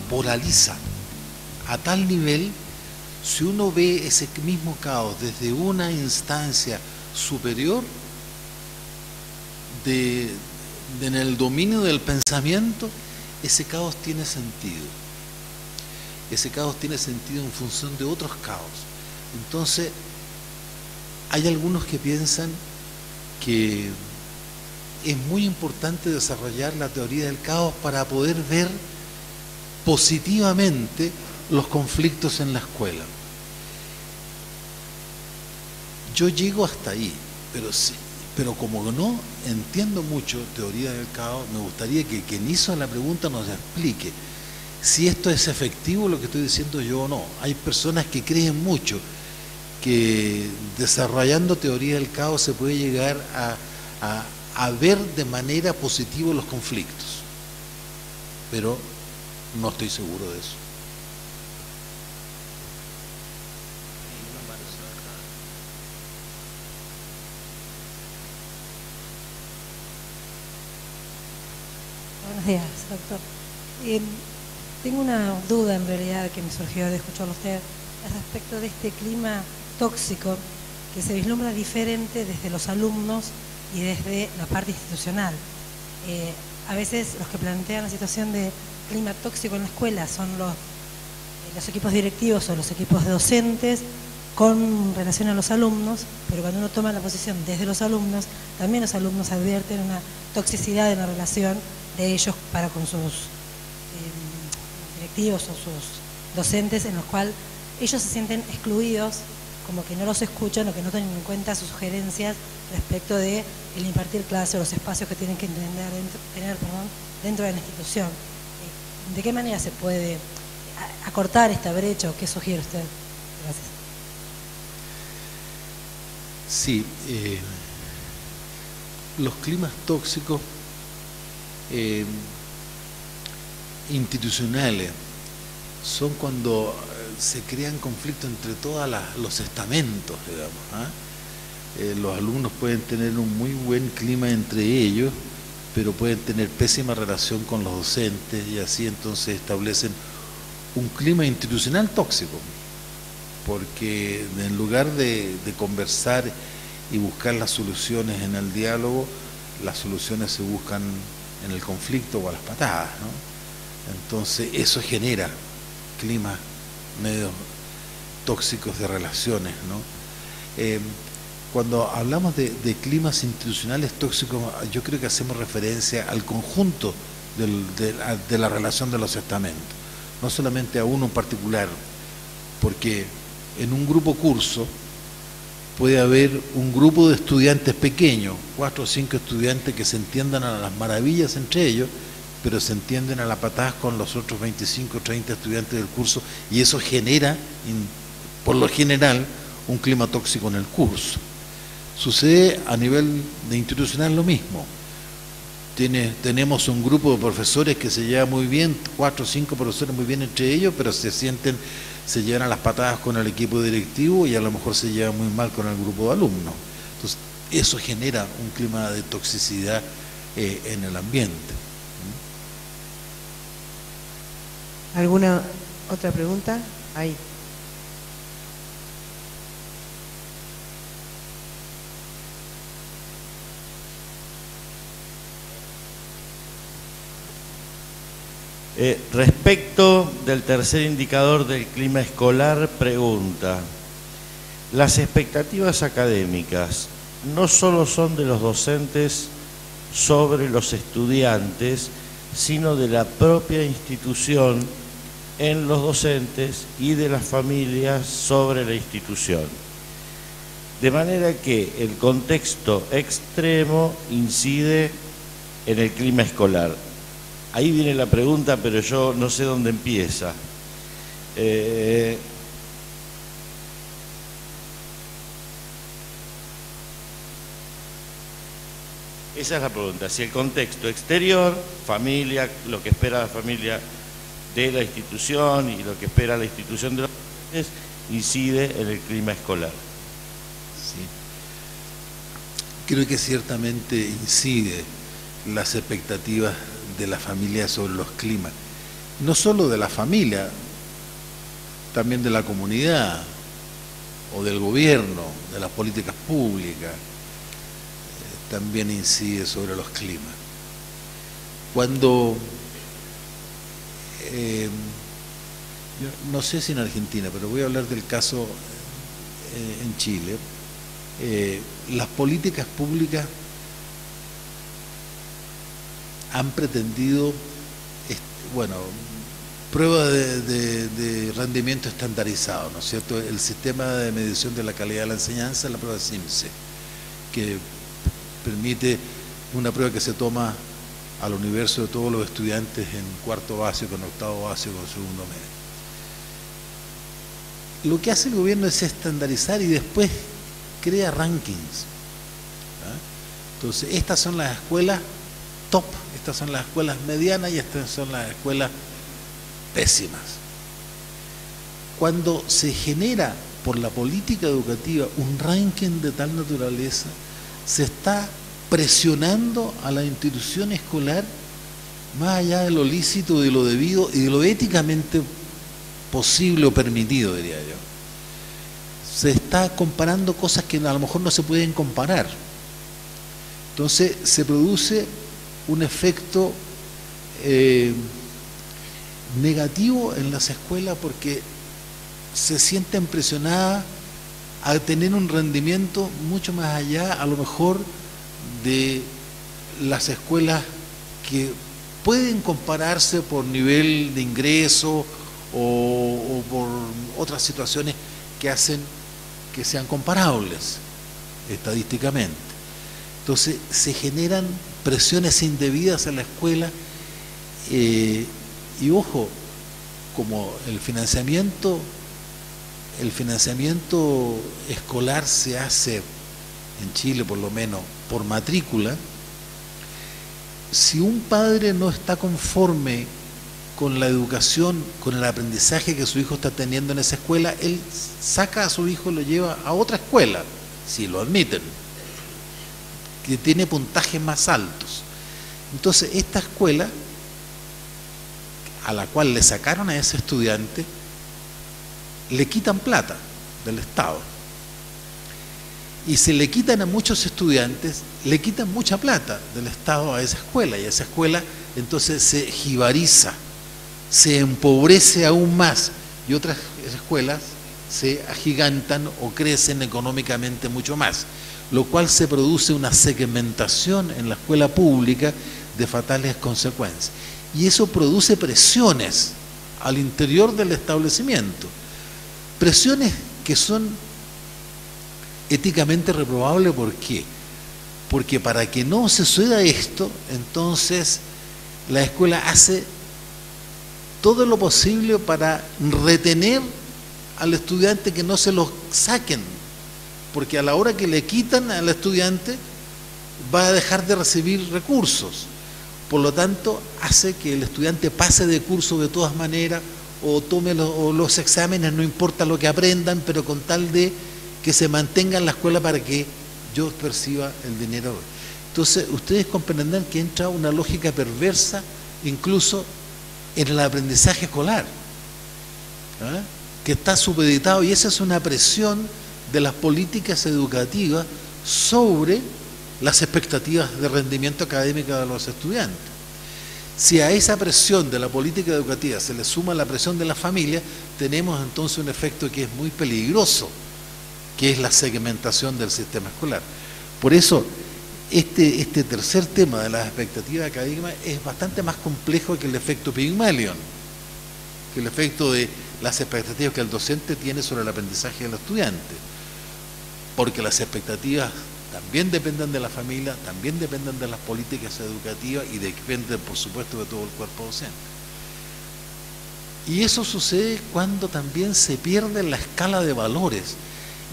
polariza a tal nivel. Si uno ve ese mismo caos desde una instancia superior en el dominio del pensamiento, ese caos tiene sentido. Ese caos tiene sentido en función de otros caos. Entonces, hay algunos que piensan que es muy importante desarrollar la teoría del caos para poder ver positivamente los conflictos en la escuela. Yo llego hasta ahí, pero como no entiendo mucho teoría del caos, me gustaría que quien hizo la pregunta nos explique si esto es efectivo lo que estoy diciendo yo o no. Hay personas que creen mucho que desarrollando teoría del caos se puede llegar a ver de manera positiva los conflictos, pero no estoy seguro de eso. Buenos días, doctor. Tengo una duda en realidad que me surgió de escucharlo a usted respecto de este clima tóxico que se vislumbra diferente desde los alumnos y desde la parte institucional. A veces los que plantean la situación de clima tóxico en la escuela son los equipos directivos o los equipos de docentes con relación a los alumnos, pero cuando uno toma la posición desde los alumnos, también los alumnos advierten una toxicidad en la relación de ellos para con sus directivos o sus docentes, en los cuales ellos se sienten excluidos, como que no los escuchan o que no tienen en cuenta sus sugerencias respecto de el impartir clases o los espacios que tienen que tener dentro de la institución. ¿De qué manera se puede acortar esta brecha o qué sugiere usted? Gracias. Sí, los climas tóxicos institucionales son cuando se crean conflictos entre todos los estamentos, digamos. Los alumnos pueden tener un muy buen clima entre ellos, pero pueden tener pésima relación con los docentes y así entonces establecen un clima institucional tóxico, porque en lugar de conversar y buscar las soluciones en el diálogo, las soluciones se buscan en el conflicto o a las patadas, ¿no? Entonces eso genera climas medio tóxicos de relaciones, ¿no? Cuando hablamos de climas institucionales tóxicos, yo creo que hacemos referencia al conjunto de la relación de los estamentos, no solamente a uno en particular, porque en un grupo curso puede haber un grupo de estudiantes pequeños, 4 o 5 estudiantes que se entiendan a las maravillas entre ellos, pero se entienden a la patada con los otros 25 o 30 estudiantes del curso, y eso genera, por lo general, un clima tóxico en el curso. Sucede a nivel de institucional lo mismo. Tenemos un grupo de profesores que se lleva muy bien, 4 o 5 profesores muy bien entre ellos, pero se llevan a las patadas con el equipo directivo y a lo mejor se llevan muy mal con el grupo de alumnos. Entonces, eso genera un clima de toxicidad en el ambiente. ¿Alguna otra pregunta? Ahí. Respecto del tercer indicador del clima escolar, pregunta: las expectativas académicas no solo son de los docentes sobre los estudiantes, sino de la propia institución en los docentes y de las familias sobre la institución. De manera que el contexto extremo incide en el clima escolar. Ahí viene la pregunta, pero yo no sé dónde empieza. Esa es la pregunta. Si el contexto exterior, familia, lo que espera la familia de la institución y lo que espera la institución de los docentes, incide en el clima escolar. Sí. Creo que ciertamente incide las expectativas de la familia sobre los climas, no solo de la familia, también de la comunidad o del gobierno, de las políticas públicas, también incide sobre los climas. Cuando, yo no sé si en Argentina, pero voy a hablar del caso en Chile, las políticas públicas han pretendido, bueno, prueba de rendimiento estandarizado, ¿no es cierto? El sistema de medición de la calidad de la enseñanza, la prueba SIMSE, que permite una prueba que se toma al universo de todos los estudiantes en cuarto básico, en octavo básico, en segundo medio. Lo que hace el gobierno es estandarizar y después crea rankings. Entonces, estas son las escuelas top, estas son las escuelas medianas y estas son las escuelas pésimas. Cuando se genera por la política educativa un ranking de tal naturaleza, se está presionando a la institución escolar más allá de lo lícito, de lo debido y de lo éticamente posible o permitido, diría yo. Se está comparando cosas que a lo mejor no se pueden comparar. Entonces se produce un efecto negativo en las escuelas porque se sienten presionadas a tener un rendimiento mucho más allá, a lo mejor, de las escuelas que pueden compararse por nivel de ingreso o por otras situaciones que hacen que sean comparables estadísticamente. Entonces se generan presiones indebidas en la escuela y ojo, como el financiamiento escolar se hace en Chile por lo menos por matrícula, si un padre no está conforme con la educación, con el aprendizaje que su hijo está teniendo en esa escuela, él saca a su hijo y lo lleva a otra escuela, si lo admiten, que tiene puntajes más altos. Entonces esta escuela, a la cual le sacaron a ese estudiante, le quitan plata del Estado. Y se le quitan a muchos estudiantes, le quitan mucha plata del Estado a esa escuela, y esa escuela entonces se jibariza, se empobrece aún más, y otras escuelas se agigantan o crecen económicamente mucho más, lo cual se produce una segmentación en la escuela pública de fatales consecuencias. Y eso produce presiones al interior del establecimiento, presiones que son éticamente reprobables. ¿Por qué? Porque para que no se suceda esto, entonces la escuela hace todo lo posible para retener al estudiante, que no se lo saquen, porque a la hora que le quitan al estudiante va a dejar de recibir recursos. Por lo tanto, hace que el estudiante pase de curso de todas maneras, o tome los exámenes, no importa lo que aprendan, pero con tal de que se mantenga en la escuela para que yo perciba el dinero. Entonces, ustedes comprenderán que entra una lógica perversa incluso en el aprendizaje escolar, que está supeditado, y esa es una presión de las políticas educativas sobre las expectativas de rendimiento académico de los estudiantes. Si a esa presión de la política educativa se le suma la presión de la familia, tenemos entonces un efecto que es muy peligroso, que es la segmentación del sistema escolar. Por eso, este tercer tema de las expectativas académicas es bastante más complejo que el efecto Pygmalion, que el efecto de las expectativas que el docente tiene sobre el aprendizaje del estudiante, porque las expectativas también dependen de la familia, también dependen de las políticas educativas y dependen, por supuesto, de todo el cuerpo docente. Y eso sucede cuando también se pierde la escala de valores,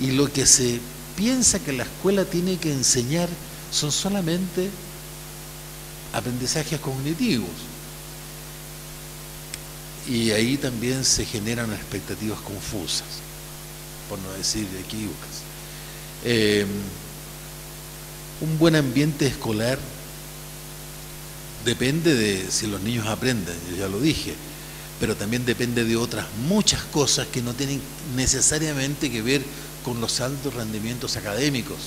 y lo que se piensa que la escuela tiene que enseñar son solamente aprendizajes cognitivos. Y ahí también se generan expectativas confusas, por no decir equívocas. Un buen ambiente escolar depende de si los niños aprenden, yo ya lo dije, pero también depende de otras muchas cosas que no tienen necesariamente que ver con los altos rendimientos académicos.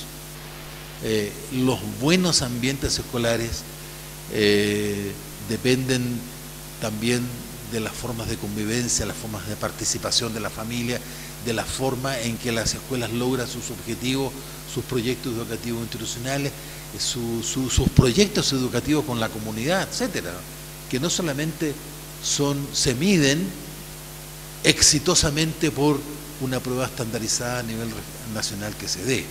Los buenos ambientes escolares dependen también de las formas de convivencia, las formas de participación de la familia, de la forma en que las escuelas logran sus objetivos, sus proyectos educativos institucionales, sus proyectos educativos con la comunidad, etcétera, que no solamente se miden exitosamente por una prueba estandarizada a nivel nacional que se dé.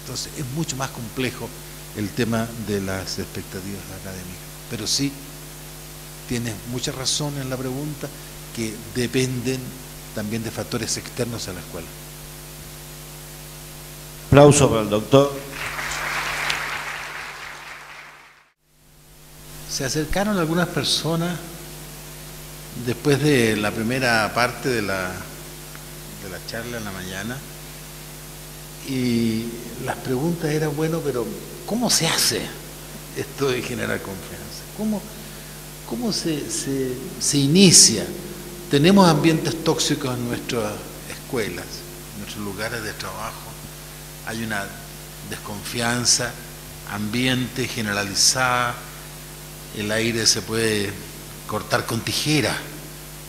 Entonces es mucho más complejo el tema de las expectativas académicas, pero sí tienes mucha razón en la pregunta, que dependen también de factores externos a la escuela. Aplauso para el doctor. Se acercaron algunas personas después de la primera parte de la charla en la mañana, y las preguntas eran, bueno, pero ¿cómo se hace esto de generar confianza? ¿Cómo se inicia? Tenemos ambientes tóxicos en nuestras escuelas, en nuestros lugares de trabajo. Hay una desconfianza, ambiente generalizada, el aire se puede cortar con tijera,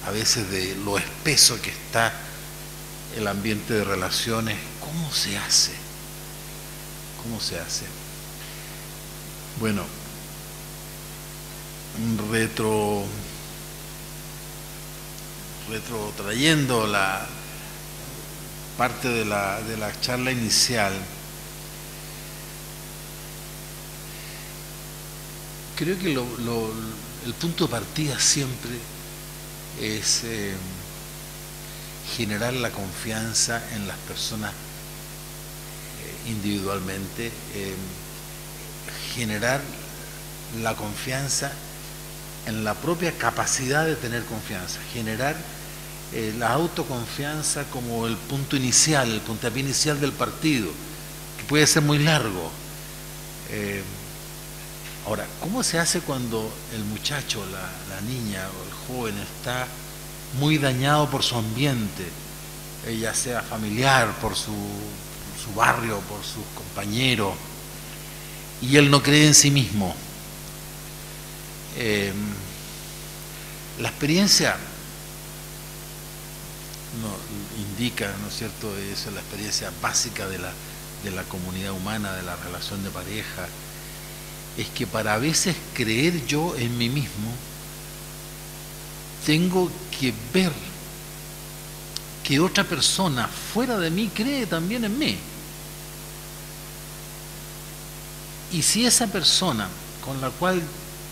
a veces de lo espeso que está el ambiente de relaciones. ¿Cómo se hace? ¿Cómo se hace? Bueno, retrotrayendo la parte de la charla inicial, creo que el punto de partida siempre es generar la confianza en las personas individualmente, generar la confianza en la propia capacidad de tener confianza, generar la autoconfianza como el punto inicial, el puntapié inicial del partido, que puede ser muy largo. Ahora, ¿cómo se hace cuando el muchacho, la niña o el joven está muy dañado por su ambiente, ya sea familiar, por su barrio, por sus compañeros, y él no cree en sí mismo? La experiencia indica, ¿no es cierto?, esa es la experiencia básica de la comunidad humana, de la relación de pareja, es que para a veces creer yo en mí mismo, tengo que ver que otra persona fuera de mí cree también en mí. Y si esa persona con la cual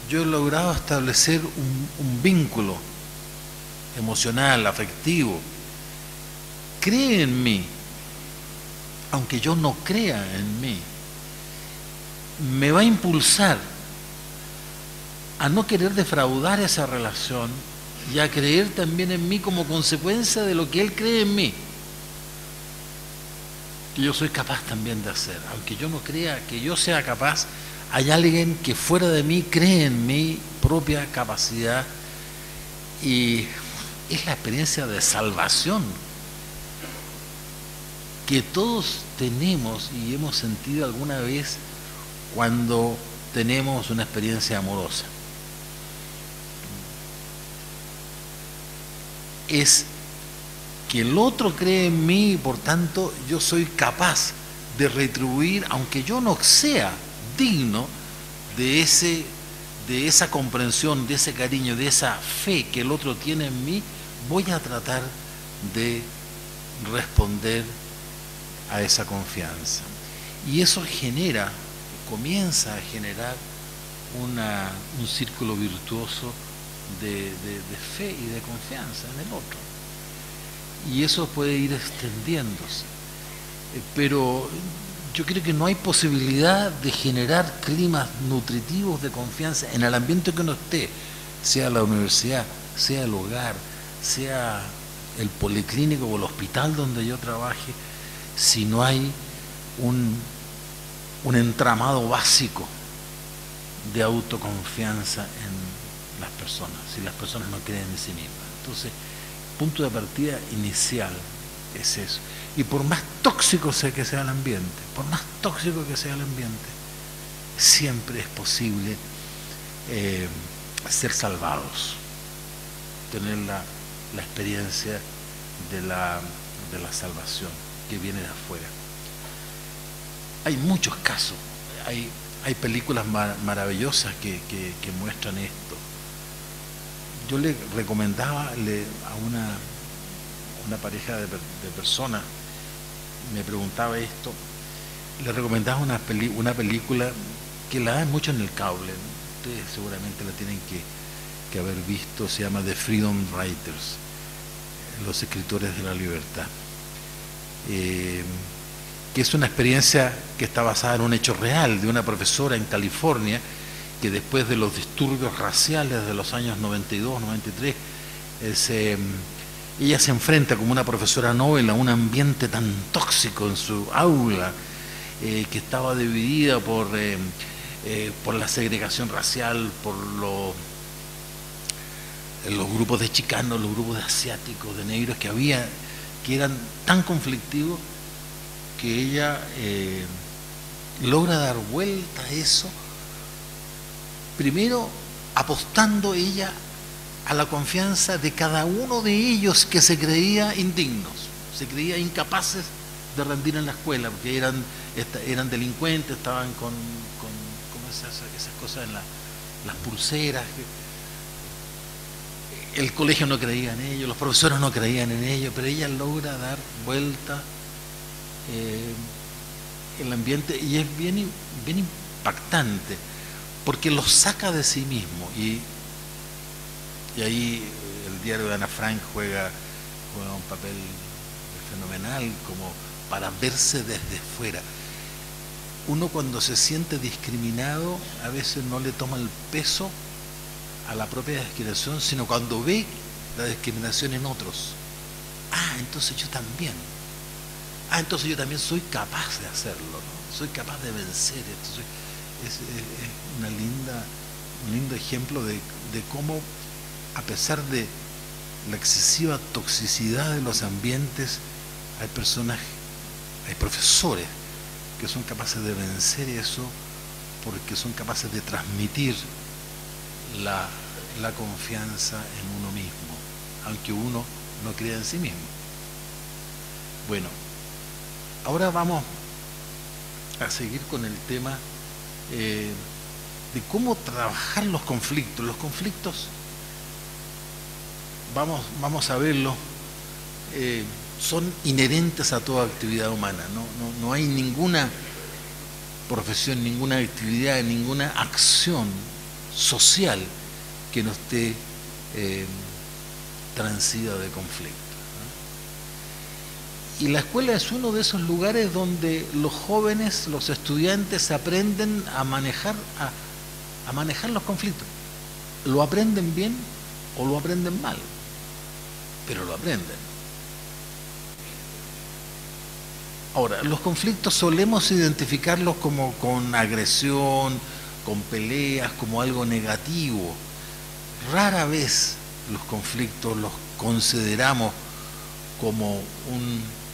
yo he logrado establecer un vínculo emocional, afectivo, cree en mí, aunque yo no crea en mí, me va a impulsar a no querer defraudar esa relación y a creer también en mí como consecuencia de lo que él cree en mí, que yo soy capaz también de hacer. Aunque yo no crea que yo sea capaz, hay alguien que fuera de mí cree en mi propia capacidad, y es la experiencia de salvación que todos tenemos y hemos sentido alguna vez cuando tenemos una experiencia amorosa. Es que el otro cree en mí y por tanto yo soy capaz de retribuir, aunque yo no sea digno de esa comprensión, de ese cariño, de esa fe que el otro tiene en mí, voy a tratar de responder a esa confianza. Y eso comienza a generar un círculo virtuoso de fe y de confianza en el otro. Y eso puede ir extendiéndose. Pero yo creo que no hay posibilidad de generar climas nutritivos de confianza en el ambiente que uno esté, sea la universidad, sea el hogar, sea el policlínico o el hospital donde yo trabaje, si no hay un entramado básico de autoconfianza en las personas, si las personas no creen en sí mismas. Entonces, punto de partida inicial es eso. Y por más tóxico que sea el ambiente, por más tóxico que sea el ambiente, siempre es posible ser salvados, tener la experiencia de la salvación que viene de afuera. Hay muchos casos, hay películas maravillosas que muestran esto. Yo le recomendaba a una pareja de personas, me preguntaba esto, le recomendaba una película que la dan mucho en el cable, ustedes seguramente la tienen que haber visto, se llama The Freedom Writers, los escritores de la libertad, que es una experiencia que está basada en un hecho real de una profesora en California que después de los disturbios raciales de los años 92, 93, ella se enfrenta como una profesora Nobel a un ambiente tan tóxico en su aula, que estaba dividida por la segregación racial, por los grupos de chicanos, los grupos de asiáticos, de negros que eran tan conflictivos, que ella logra dar vuelta a eso, primero apostando ella a la confianza de cada uno de ellos que se creía indignos, se creía incapaces de rendir en la escuela, porque eran delincuentes, estaban con esas cosas en las pulseras. El colegio no creía en ellos, los profesores no creían en ellos, pero ella logra dar vuelta el ambiente, y es bien impactante, porque los saca de sí mismo, y ahí el diario de Ana Frank juega un papel fenomenal, como para verse desde fuera. Uno, cuando se siente discriminado, a veces no le toma el peso a la propia discriminación, sino cuando ve la discriminación en otros. Entonces yo también. Entonces yo también soy capaz de hacerlo, ¿no? Soy capaz de vencer esto. Es un lindo ejemplo de cómo, a pesar de la excesiva toxicidad de los ambientes, hay personas, hay profesores que son capaces de vencer eso, porque son capaces de transmitir la confianza en uno mismo, aunque uno no crea en sí mismo. Bueno, ahora vamos a seguir con el tema de cómo trabajar los conflictos. Los conflictos, vamos a verlo, son inherentes a toda actividad humana. No hay ninguna profesión, ninguna actividad, ninguna acción social que no esté transida de conflicto, ¿no? Y la escuela es uno de esos lugares donde los jóvenes, los estudiantes aprenden a manejar los conflictos. Lo aprenden bien o lo aprenden mal, pero lo aprenden. Ahora, los conflictos solemos identificarlos como con agresión, con peleas, como algo negativo. Rara vez los conflictos los consideramos como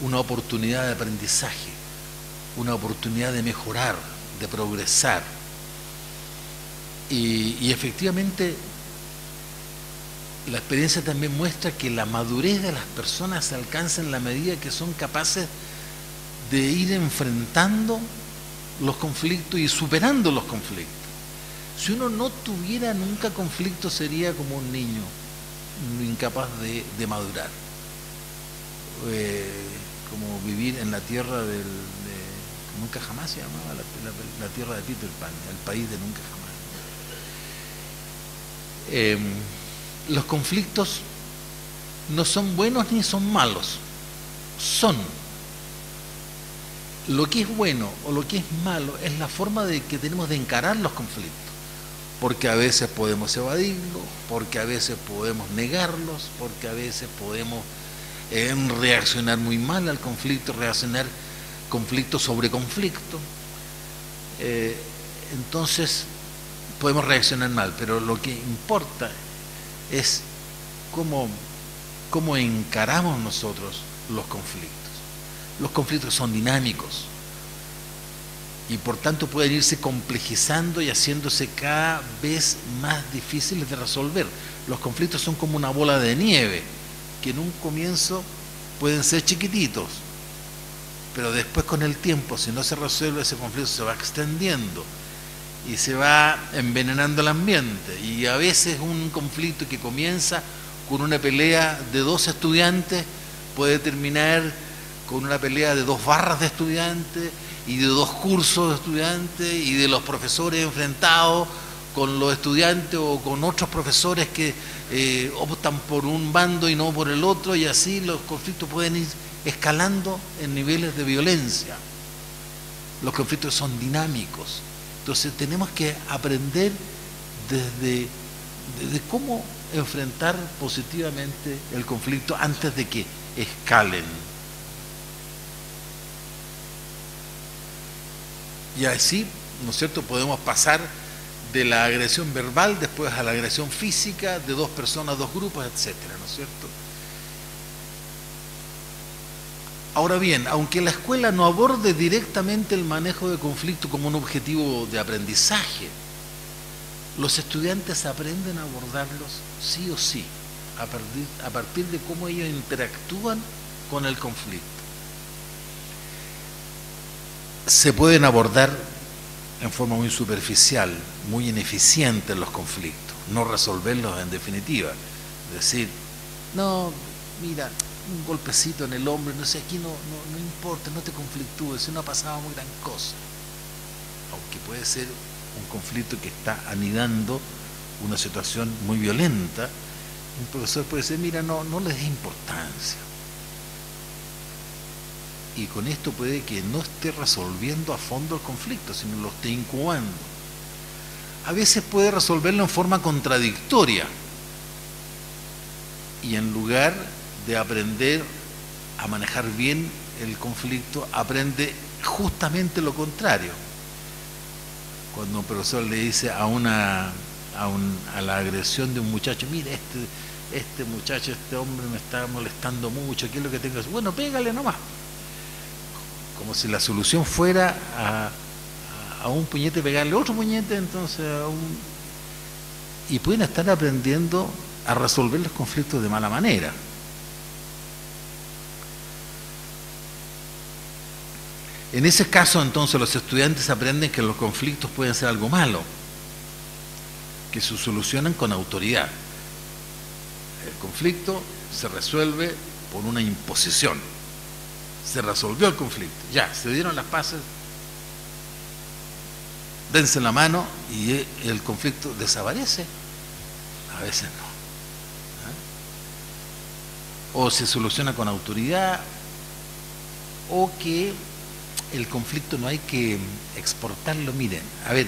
una oportunidad de aprendizaje, una oportunidad de mejorar, de progresar. Y efectivamente, la experiencia también muestra que la madurez de las personas se alcanza en la medida que son capaces de ir enfrentando los conflictos y superando los conflictos. Si uno no tuviera nunca conflicto, sería como un niño incapaz de madurar, como vivir en la tierra de nunca jamás, se llamaba la tierra de Peter Pan, el país de nunca jamás. Los conflictos no son buenos ni son malos, son. Lo que es bueno o lo que es malo es la forma que tenemos de encarar los conflictos, porque a veces podemos evadirlos, porque a veces podemos negarlos, porque a veces podemos reaccionar muy mal al conflicto, reaccionar conflicto sobre conflicto. Entonces, podemos reaccionar mal, pero lo que importa es cómo encaramos nosotros los conflictos. Los conflictos son dinámicos y por tanto pueden irse complejizando y haciéndose cada vez más difíciles de resolver. Los conflictos son como una bola de nieve, que en un comienzo pueden ser chiquititos, pero después con el tiempo, si no se resuelve, ese conflicto se va extendiendo y se va envenenando el ambiente. Y a veces un conflicto que comienza con una pelea de 2 estudiantes puede terminar con una pelea de 2 barras de estudiantes y de 2 cursos de estudiantes y de los profesores enfrentados con los estudiantes o con otros profesores que optan por un bando y no por el otro, y así los conflictos pueden ir escalando en niveles de violencia. Los conflictos son dinámicos, entonces tenemos que aprender desde cómo enfrentar positivamente el conflicto antes de que escalen. Y así, ¿no es cierto?, podemos pasar de la agresión verbal después a la agresión física de 2 personas, 2 grupos, etcétera, ¿no es cierto? Ahora bien, aunque la escuela no aborde directamente el manejo de conflicto como un objetivo de aprendizaje, los estudiantes aprenden a abordarlos sí o sí, a partir de cómo ellos interactúan con el conflicto. Se pueden abordar en forma muy superficial, muy ineficiente los conflictos, no resolverlos en definitiva. Decir, no, mira, un golpecito en el hombro, no sé, aquí no importa, no te conflictúes, no ha pasado muy gran cosa. Aunque puede ser un conflicto que está anidando una situación muy violenta, un profesor puede decir, mira, no les dé importancia. Y con esto puede que no esté resolviendo a fondo el conflicto, sino lo esté incubando. A veces puede resolverlo en forma contradictoria y en lugar de aprender a manejar bien el conflicto, aprende justamente lo contrario. Cuando un profesor le dice a la agresión de un muchacho, mire, este muchacho, este hombre me está molestando mucho, ¿qué es lo que tengo que hacer? Bueno, pégale nomás. Como si la solución fuera a un puñete pegarle otro puñete, entonces y pueden estar aprendiendo a resolver los conflictos de mala manera. En ese caso, entonces, los estudiantes aprenden que los conflictos pueden ser algo malo, que se solucionan con autoridad. El conflicto se resuelve por una imposición. Se resolvió el conflicto, ya, se dieron las paces, dense la mano y el conflicto desaparece. A veces no. O se soluciona con autoridad, o que el conflicto no hay que exportarlo. Miren, a ver,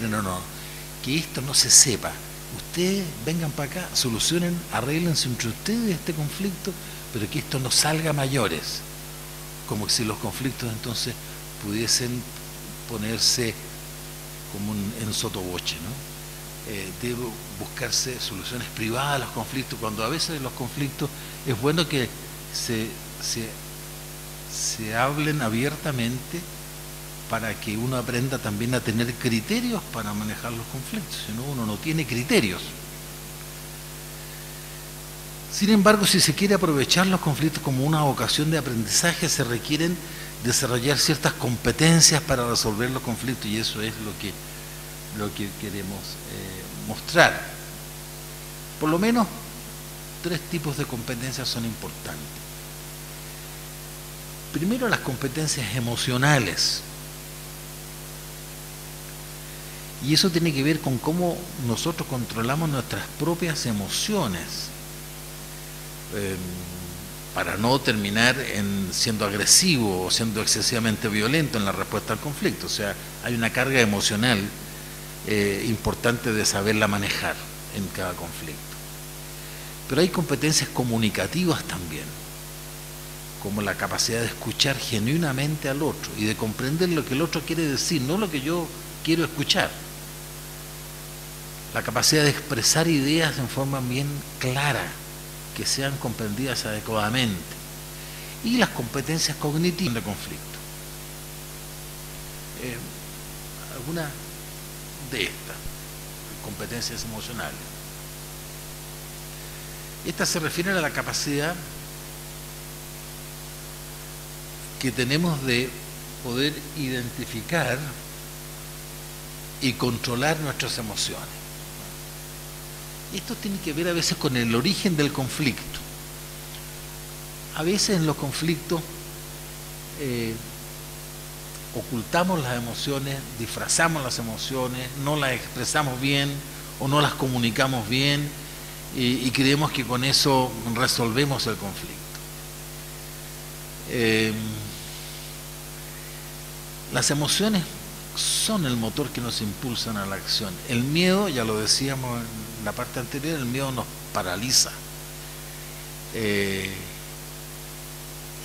que esto no se sepa. Ustedes vengan para acá, solucionen, arréglense entre ustedes este conflicto, pero que esto no salga a mayores. Como si los conflictos entonces pudiesen ponerse como en sotoboche, ¿no? Debe buscarse soluciones privadas a los conflictos, cuando a veces los conflictos es bueno que se hablen abiertamente para que uno aprenda también a tener criterios para manejar los conflictos, si no, uno no tiene criterios. Sin embargo, si se quiere aprovechar los conflictos como una ocasión de aprendizaje, se requieren desarrollar ciertas competencias para resolver los conflictos, y eso es lo que queremos mostrar. Por lo menos 3 tipos de competencias son importantes. Primero, las competencias emocionales. Y eso tiene que ver con cómo nosotros controlamos nuestras propias emociones, para no terminar siendo agresivo o siendo excesivamente violento en la respuesta al conflicto. O sea, hay una carga emocional importante de saberla manejar en cada conflicto. Pero hay competencias comunicativas también, como la capacidad de escuchar genuinamente al otro y de comprender lo que el otro quiere decir, no lo que yo quiero escuchar. la capacidad de expresar ideas en forma bien clara, que sean comprendidas adecuadamente, y las competencias cognitivas de conflicto. Algunas de estas competencias emocionales. Estas se refieren a la capacidad que tenemos de poder identificar y controlar nuestras emociones. Esto tiene que ver a veces con el origen del conflicto. A veces en los conflictos ocultamos las emociones, disfrazamos las emociones, no las expresamos bien o no las comunicamos bien y creemos que con eso resolvemos el conflicto. Las emociones son el motor que nos impulsan a la acción. El miedo, ya lo decíamos en la parte anterior, el miedo nos paraliza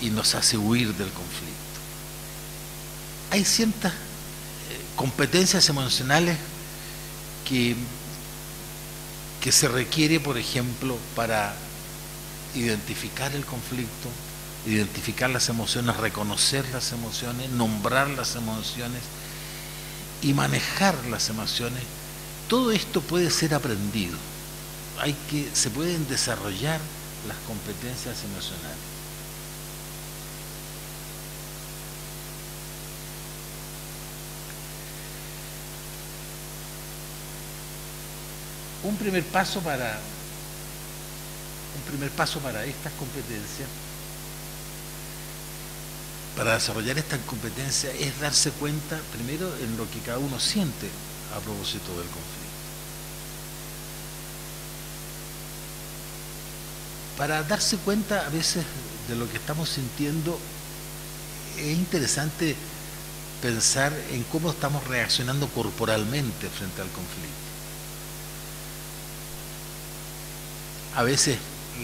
y nos hace huir del conflicto. Hay ciertas competencias emocionales que se requiere, por ejemplo, para identificar el conflicto, identificar las emociones, reconocer las emociones, nombrar las emociones y manejar las emociones. Todo esto puede ser aprendido. Se pueden desarrollar las competencias emocionales. Un primer paso para estas competencias, para desarrollar estas competencias, es darse cuenta primero en lo que cada uno siente a propósito del conflicto. Para darse cuenta a veces de lo que estamos sintiendo, es interesante pensar en cómo estamos reaccionando corporalmente frente al conflicto. A veces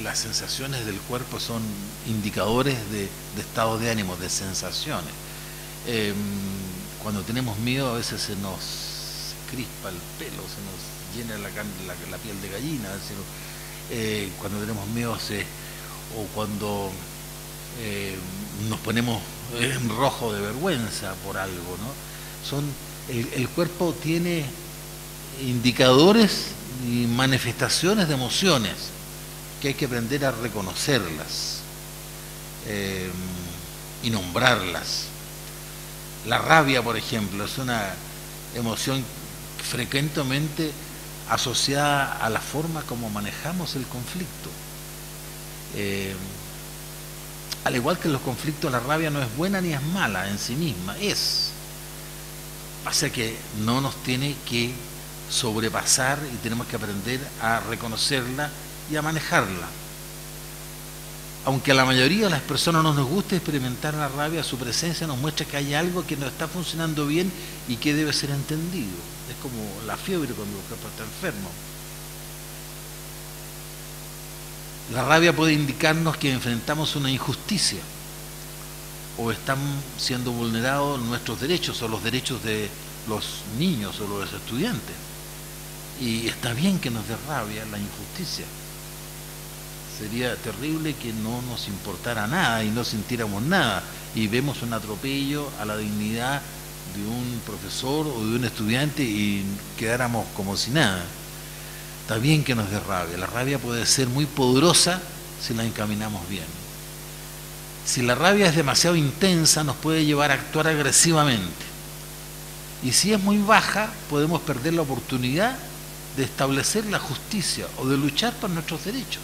las sensaciones del cuerpo son indicadores de estado de ánimo, de sensaciones. Cuando tenemos miedo a veces se nos crispa el pelo, se nos llena la piel de gallina. Cuando tenemos miedo o cuando nos ponemos en rojo de vergüenza por algo, ¿no? El cuerpo tiene indicadores y manifestaciones de emociones que hay que aprender a reconocerlas y nombrarlas. La rabia, por ejemplo, es una emoción frecuentemente asociada a la forma como manejamos el conflicto. Al igual que en los conflictos, la rabia no es buena ni es mala en sí misma, pasa que no nos tiene que sobrepasar y tenemos que aprender a reconocerla y a manejarla. Aunque a la mayoría de las personas no nos guste experimentar la rabia, su presencia nos muestra que hay algo que no está funcionando bien y que debe ser entendido. Es como la fiebre cuando el cuerpo está enfermo. La rabia puede indicarnos que enfrentamos una injusticia o están siendo vulnerados nuestros derechos o los derechos de los niños o los estudiantes. Y está bien que nos dé rabia la injusticia. Sería terrible que no nos importara nada y no sintiéramos nada y vemos un atropello a la dignidad de un profesor o de un estudiante y quedáramos como si nada. Está bien que nos dé rabia. La rabia puede ser muy poderosa si la encaminamos bien. Si la rabia es demasiado intensa, nos puede llevar a actuar agresivamente. Y si es muy baja, podemos perder la oportunidad de establecer la justicia o de luchar por nuestros derechos.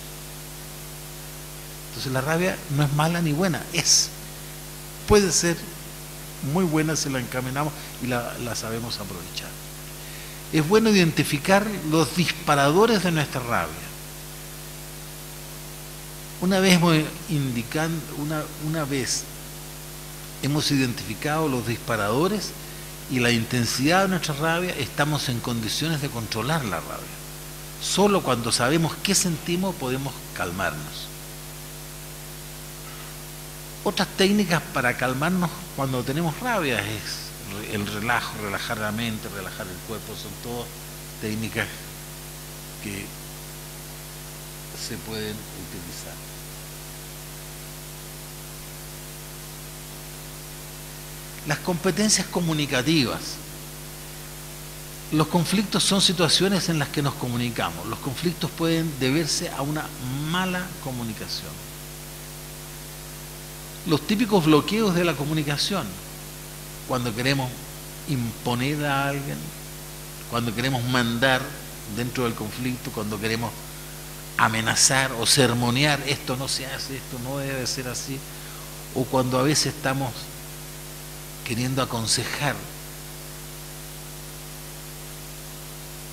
Entonces la rabia no es mala ni buena, puede ser muy buena si la encaminamos y la sabemos aprovechar. Es bueno identificar los disparadores de nuestra rabia. Una vez hemos identificado los disparadores y la intensidad de nuestra rabia, estamos en condiciones de controlar la rabia. Solo cuando sabemos qué sentimos podemos calmarnos. Otras técnicas para calmarnos cuando tenemos rabia es el relajar la mente, relajar el cuerpo, son todas técnicas que se pueden utilizar. Las competencias comunicativas. Los conflictos son situaciones en las que nos comunicamos. Los conflictos pueden deberse a una mala comunicación. Los típicos bloqueos de la comunicación, cuando queremos imponer a alguien, cuando queremos mandar dentro del conflicto, cuando queremos amenazar o sermonear, esto no se hace, esto no debe ser así, o cuando a veces estamos queriendo aconsejar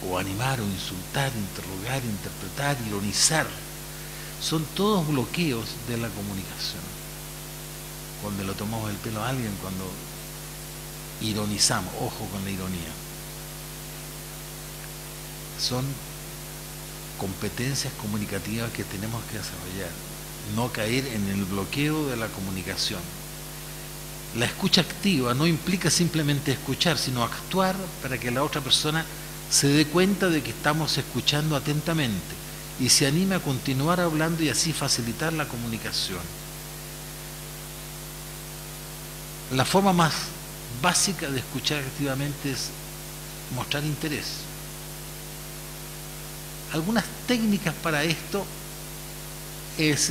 o animar o insultar, interrogar, interpretar, ironizar, son todos bloqueos de la comunicación. Cuando le tomamos el pelo a alguien, cuando ironizamos, ojo con la ironía, son competencias comunicativas que tenemos que desarrollar, no caer en el bloqueo de la comunicación. La escucha activa no implica simplemente escuchar, sino actuar para que la otra persona se dé cuenta de que estamos escuchando atentamente y se anime a continuar hablando y así facilitar la comunicación. La forma más básica de escuchar activamente es mostrar interés. Algunas técnicas para esto es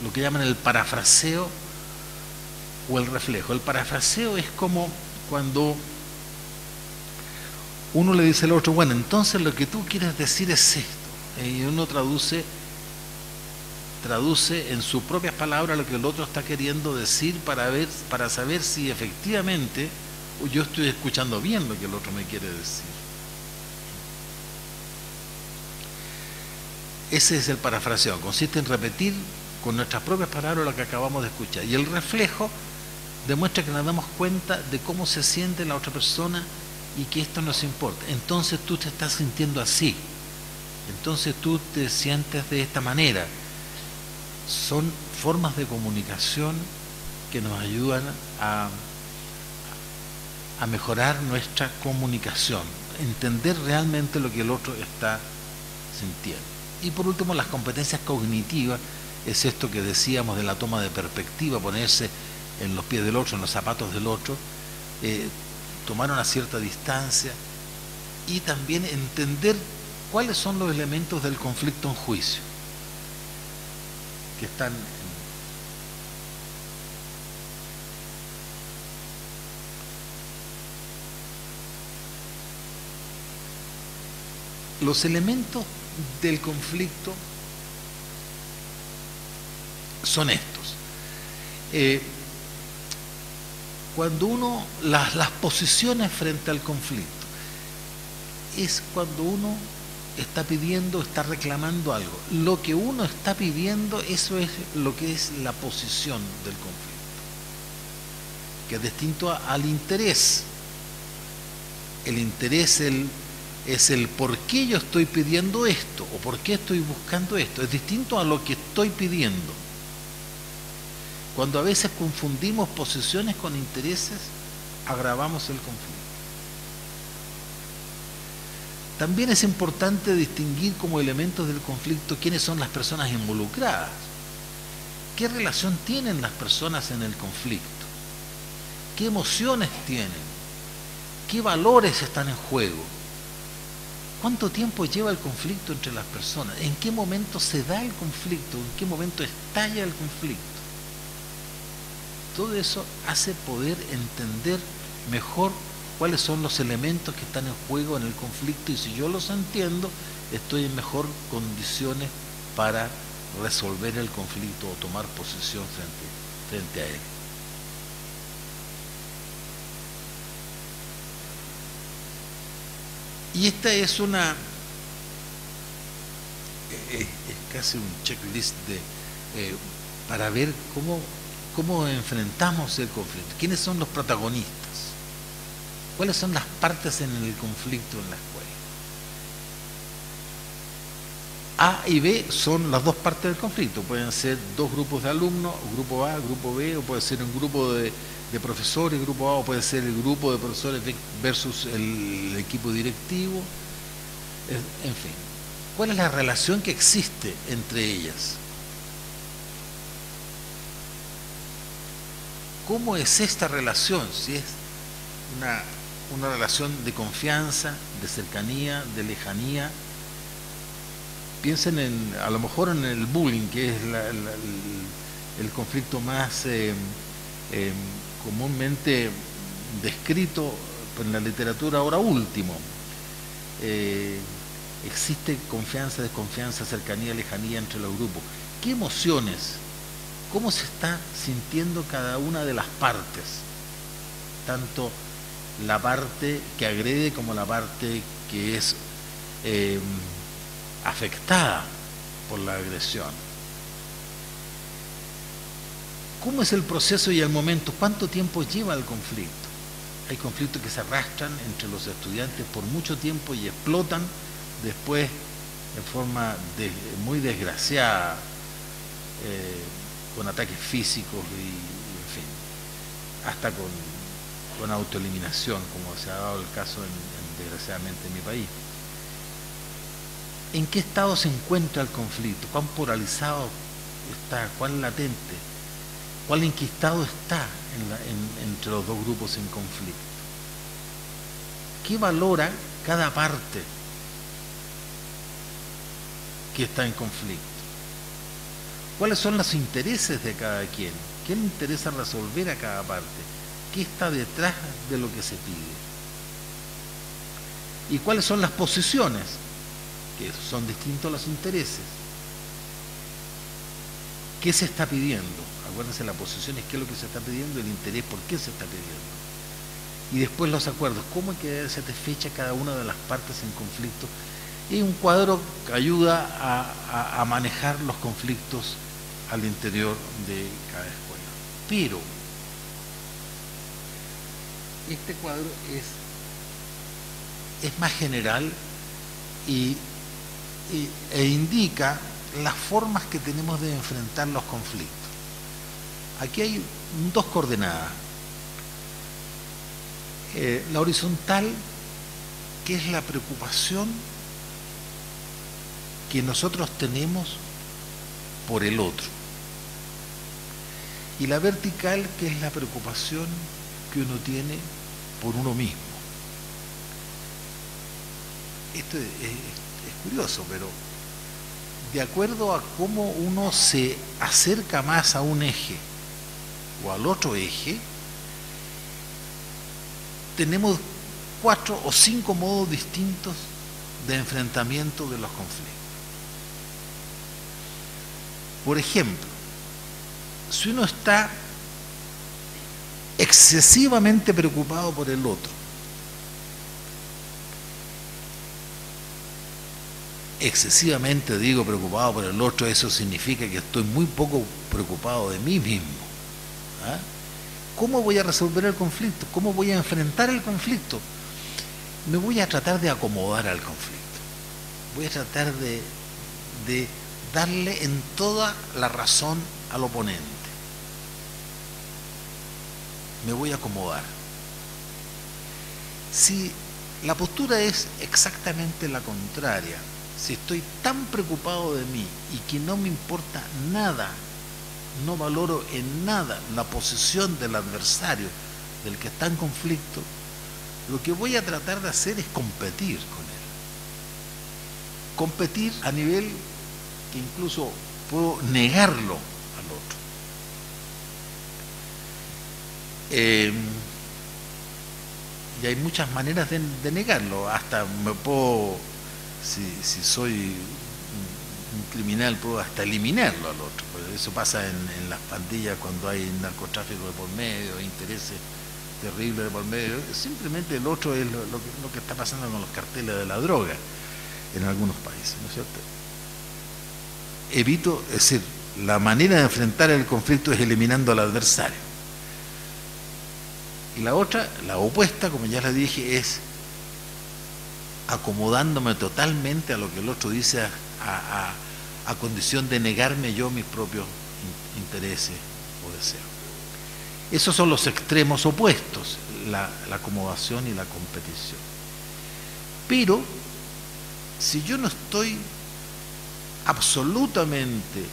lo que llaman el parafraseo o el reflejo. El parafraseo es como cuando uno le dice al otro, bueno, entonces lo que tú quieres decir es esto, y uno traduce en sus propias palabras lo que el otro está queriendo decir para saber si efectivamente yo estoy escuchando bien lo que el otro me quiere decir. Ese es el parafraseo, consiste en repetir con nuestras propias palabras lo que acabamos de escuchar. Y el reflejo demuestra que nos damos cuenta de cómo se siente la otra persona y que esto nos importa. Entonces tú te estás sintiendo así, entonces tú te sientes de esta manera. Son formas de comunicación que nos ayudan a mejorar nuestra comunicación, entender realmente lo que el otro está sintiendo. Y por último, las competencias cognitivas, es esto que decíamos de la toma de perspectiva, ponerse en los pies del otro, en los zapatos del otro, tomar una cierta distancia y también entender cuáles son los elementos del conflicto en juicio que están los elementos del conflicto son estos. Cuando uno, las posiciones frente al conflicto, es cuando uno está pidiendo, está reclamando algo. Lo que uno está pidiendo, eso es lo que es la posición del conflicto, que es distinto al interés. El interés es el por qué yo estoy pidiendo esto o por qué estoy buscando esto. Es distinto a lo que estoy pidiendo. Cuando a veces confundimos posiciones con intereses, agravamos el conflicto. También es importante distinguir como elementos del conflicto quiénes son las personas involucradas. ¿Qué relación tienen las personas en el conflicto? ¿Qué emociones tienen? ¿Qué valores están en juego? ¿Cuánto tiempo lleva el conflicto entre las personas? ¿En qué momento se da el conflicto? ¿En qué momento estalla el conflicto? Todo eso hace poder entender mejor cuáles son los elementos que están en juego en el conflicto, y si yo los entiendo, estoy en mejor condiciones para resolver el conflicto o tomar posición frente a él. Y esta es casi un checklist para ver cómo enfrentamos el conflicto. ¿Quiénes son los protagonistas? ¿Cuáles son las partes en el conflicto en las cuales? A y B son las dos partes del conflicto. Pueden ser dos grupos de alumnos, grupo A, grupo B, o puede ser un grupo de profesores, grupo A, o puede ser el grupo de profesores versus el equipo directivo. En fin, ¿cuál es la relación que existe entre ellas? ¿Cómo es esta relación? Si es una relación de confianza, de cercanía, de lejanía. Piensen a lo mejor en el bullying, que es el conflicto más comúnmente descrito en la literatura ahora último. Existe confianza, desconfianza, cercanía, lejanía entre los grupos. ¿Qué emociones? ¿Cómo se está sintiendo cada una de las partes? Tanto la parte que agrede como la parte que es afectada por la agresión. ¿Cómo es el proceso y el momento? ¿Cuánto tiempo lleva el conflicto? Hay conflictos que se arrastran entre los estudiantes por mucho tiempo y explotan después en forma muy desgraciada, con ataques físicos y en fin, hasta con autoeliminación, como se ha dado el caso desgraciadamente en mi país. ¿En qué estado se encuentra el conflicto? ¿Cuán polarizado está? ¿Cuán latente? ¿Cuán enquistado está entre los dos grupos en conflicto? ¿Qué valora cada parte que está en conflicto? ¿Cuáles son los intereses de cada quien? ¿Qué le interesa resolver a cada parte? ¿Qué está detrás de lo que se pide? ¿Y cuáles son las posiciones? Que son distintos los intereses. ¿Qué se está pidiendo? Acuérdense, la posición es qué es lo que se está pidiendo, el interés, por qué se está pidiendo. Y después los acuerdos, cómo hay que quedar satisfecha cada una de las partes en conflicto. Y un cuadro que ayuda a manejar los conflictos al interior de cada escuela. Pero este cuadro es más general e indica las formas que tenemos de enfrentar los conflictos. Aquí hay dos coordenadas. La horizontal, que es la preocupación que nosotros tenemos por el otro. Y la vertical, que es la preocupación que uno tiene por uno mismo. Esto es curioso, pero de acuerdo a cómo uno se acerca más a un eje o al otro eje, tenemos 4 o 5 modos distintos de enfrentamiento de los conflictos. Por ejemplo, si uno está excesivamente preocupado por el otro, excesivamente digo preocupado por el otro, eso significa que estoy muy poco preocupado de mí mismo. ¿Ah? ¿Cómo voy a resolver el conflicto? ¿Cómo voy a enfrentar el conflicto? Me voy a tratar de acomodar al conflicto. Voy a tratar de darle en toda la razón al oponente. Me voy a acomodar. Si la postura es exactamente la contraria, si estoy tan preocupado de mí y que no me importa nada, no valoro en nada la posición del adversario, del que está en conflicto, lo que voy a tratar de hacer es competir con él. Competir a nivel que incluso puedo negarlo al otro. Y hay muchas maneras de negarlo. Hasta me puedo, si soy un criminal, puedo hasta eliminarlo al otro. Eso pasa en las pandillas cuando hay narcotráfico de por medio, intereses terribles de por medio. Simplemente el otro es lo que está pasando con los carteles de la droga en algunos países, ¿no es cierto? Evito, es decir, la manera de enfrentar el conflicto es eliminando al adversario. Y la otra, la opuesta, como ya les dije, es acomodándome totalmente a lo que el otro dice, a condición de negarme yo mis propios intereses o deseos. Esos son los extremos opuestos, la acomodación y la competición. Pero si yo no estoy absolutamente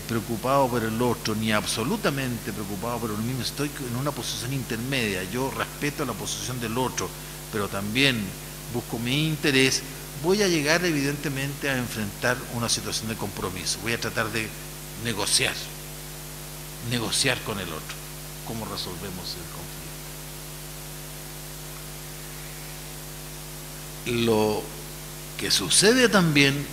preocupado por el otro, ni absolutamente preocupado por el mismo, estoy en una posición intermedia, yo respeto la posición del otro, pero también busco mi interés, voy a llegar evidentemente a enfrentar una situación de compromiso, voy a tratar de negociar con el otro, cómo resolvemos el conflicto. Lo que sucede también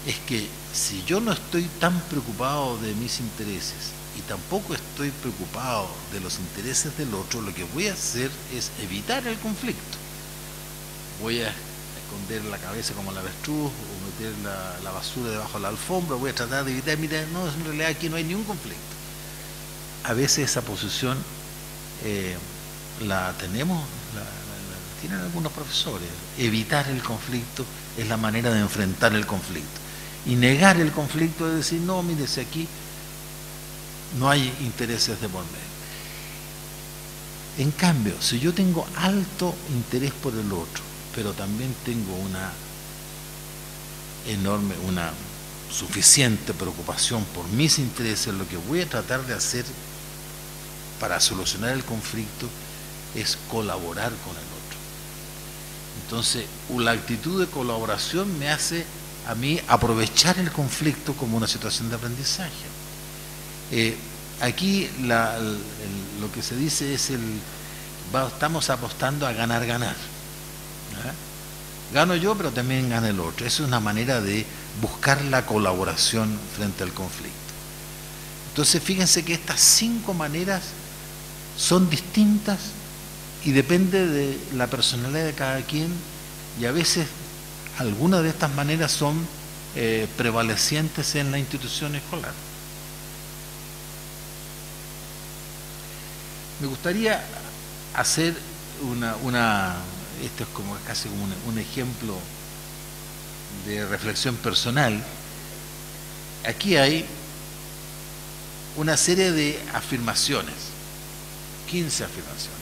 es que si yo no estoy tan preocupado de mis intereses y tampoco estoy preocupado de los intereses del otro, lo que voy a hacer es evitar el conflicto. Voy a esconder la cabeza como el avestruz o meter la basura debajo de la alfombra, voy a tratar de evitar, mira, no, en realidad aquí no hay ningún conflicto. A veces esa posición la tenemos, la tienen algunos profesores. Evitar el conflicto es la manera de enfrentar el conflicto. Y negar el conflicto es decir, no, mire, si aquí no hay intereses de por medio. En cambio, si yo tengo alto interés por el otro, pero también tengo una suficiente preocupación por mis intereses, lo que voy a tratar de hacer para solucionar el conflicto es colaborar con el otro. Entonces, la actitud de colaboración me hace a mí aprovechar el conflicto como una situación de aprendizaje. Aquí lo que se dice es estamos apostando a ganar-ganar. Gano yo, pero también gana el otro. Eso es una manera de buscar la colaboración frente al conflicto. Entonces, fíjense que estas 5 maneras son distintas y depende de la personalidad de cada quien, y a veces algunas de estas maneras son prevalecientes en la institución escolar. Me gustaría hacer esto es como casi como un ejemplo de reflexión personal. Aquí hay una serie de afirmaciones, 15 afirmaciones.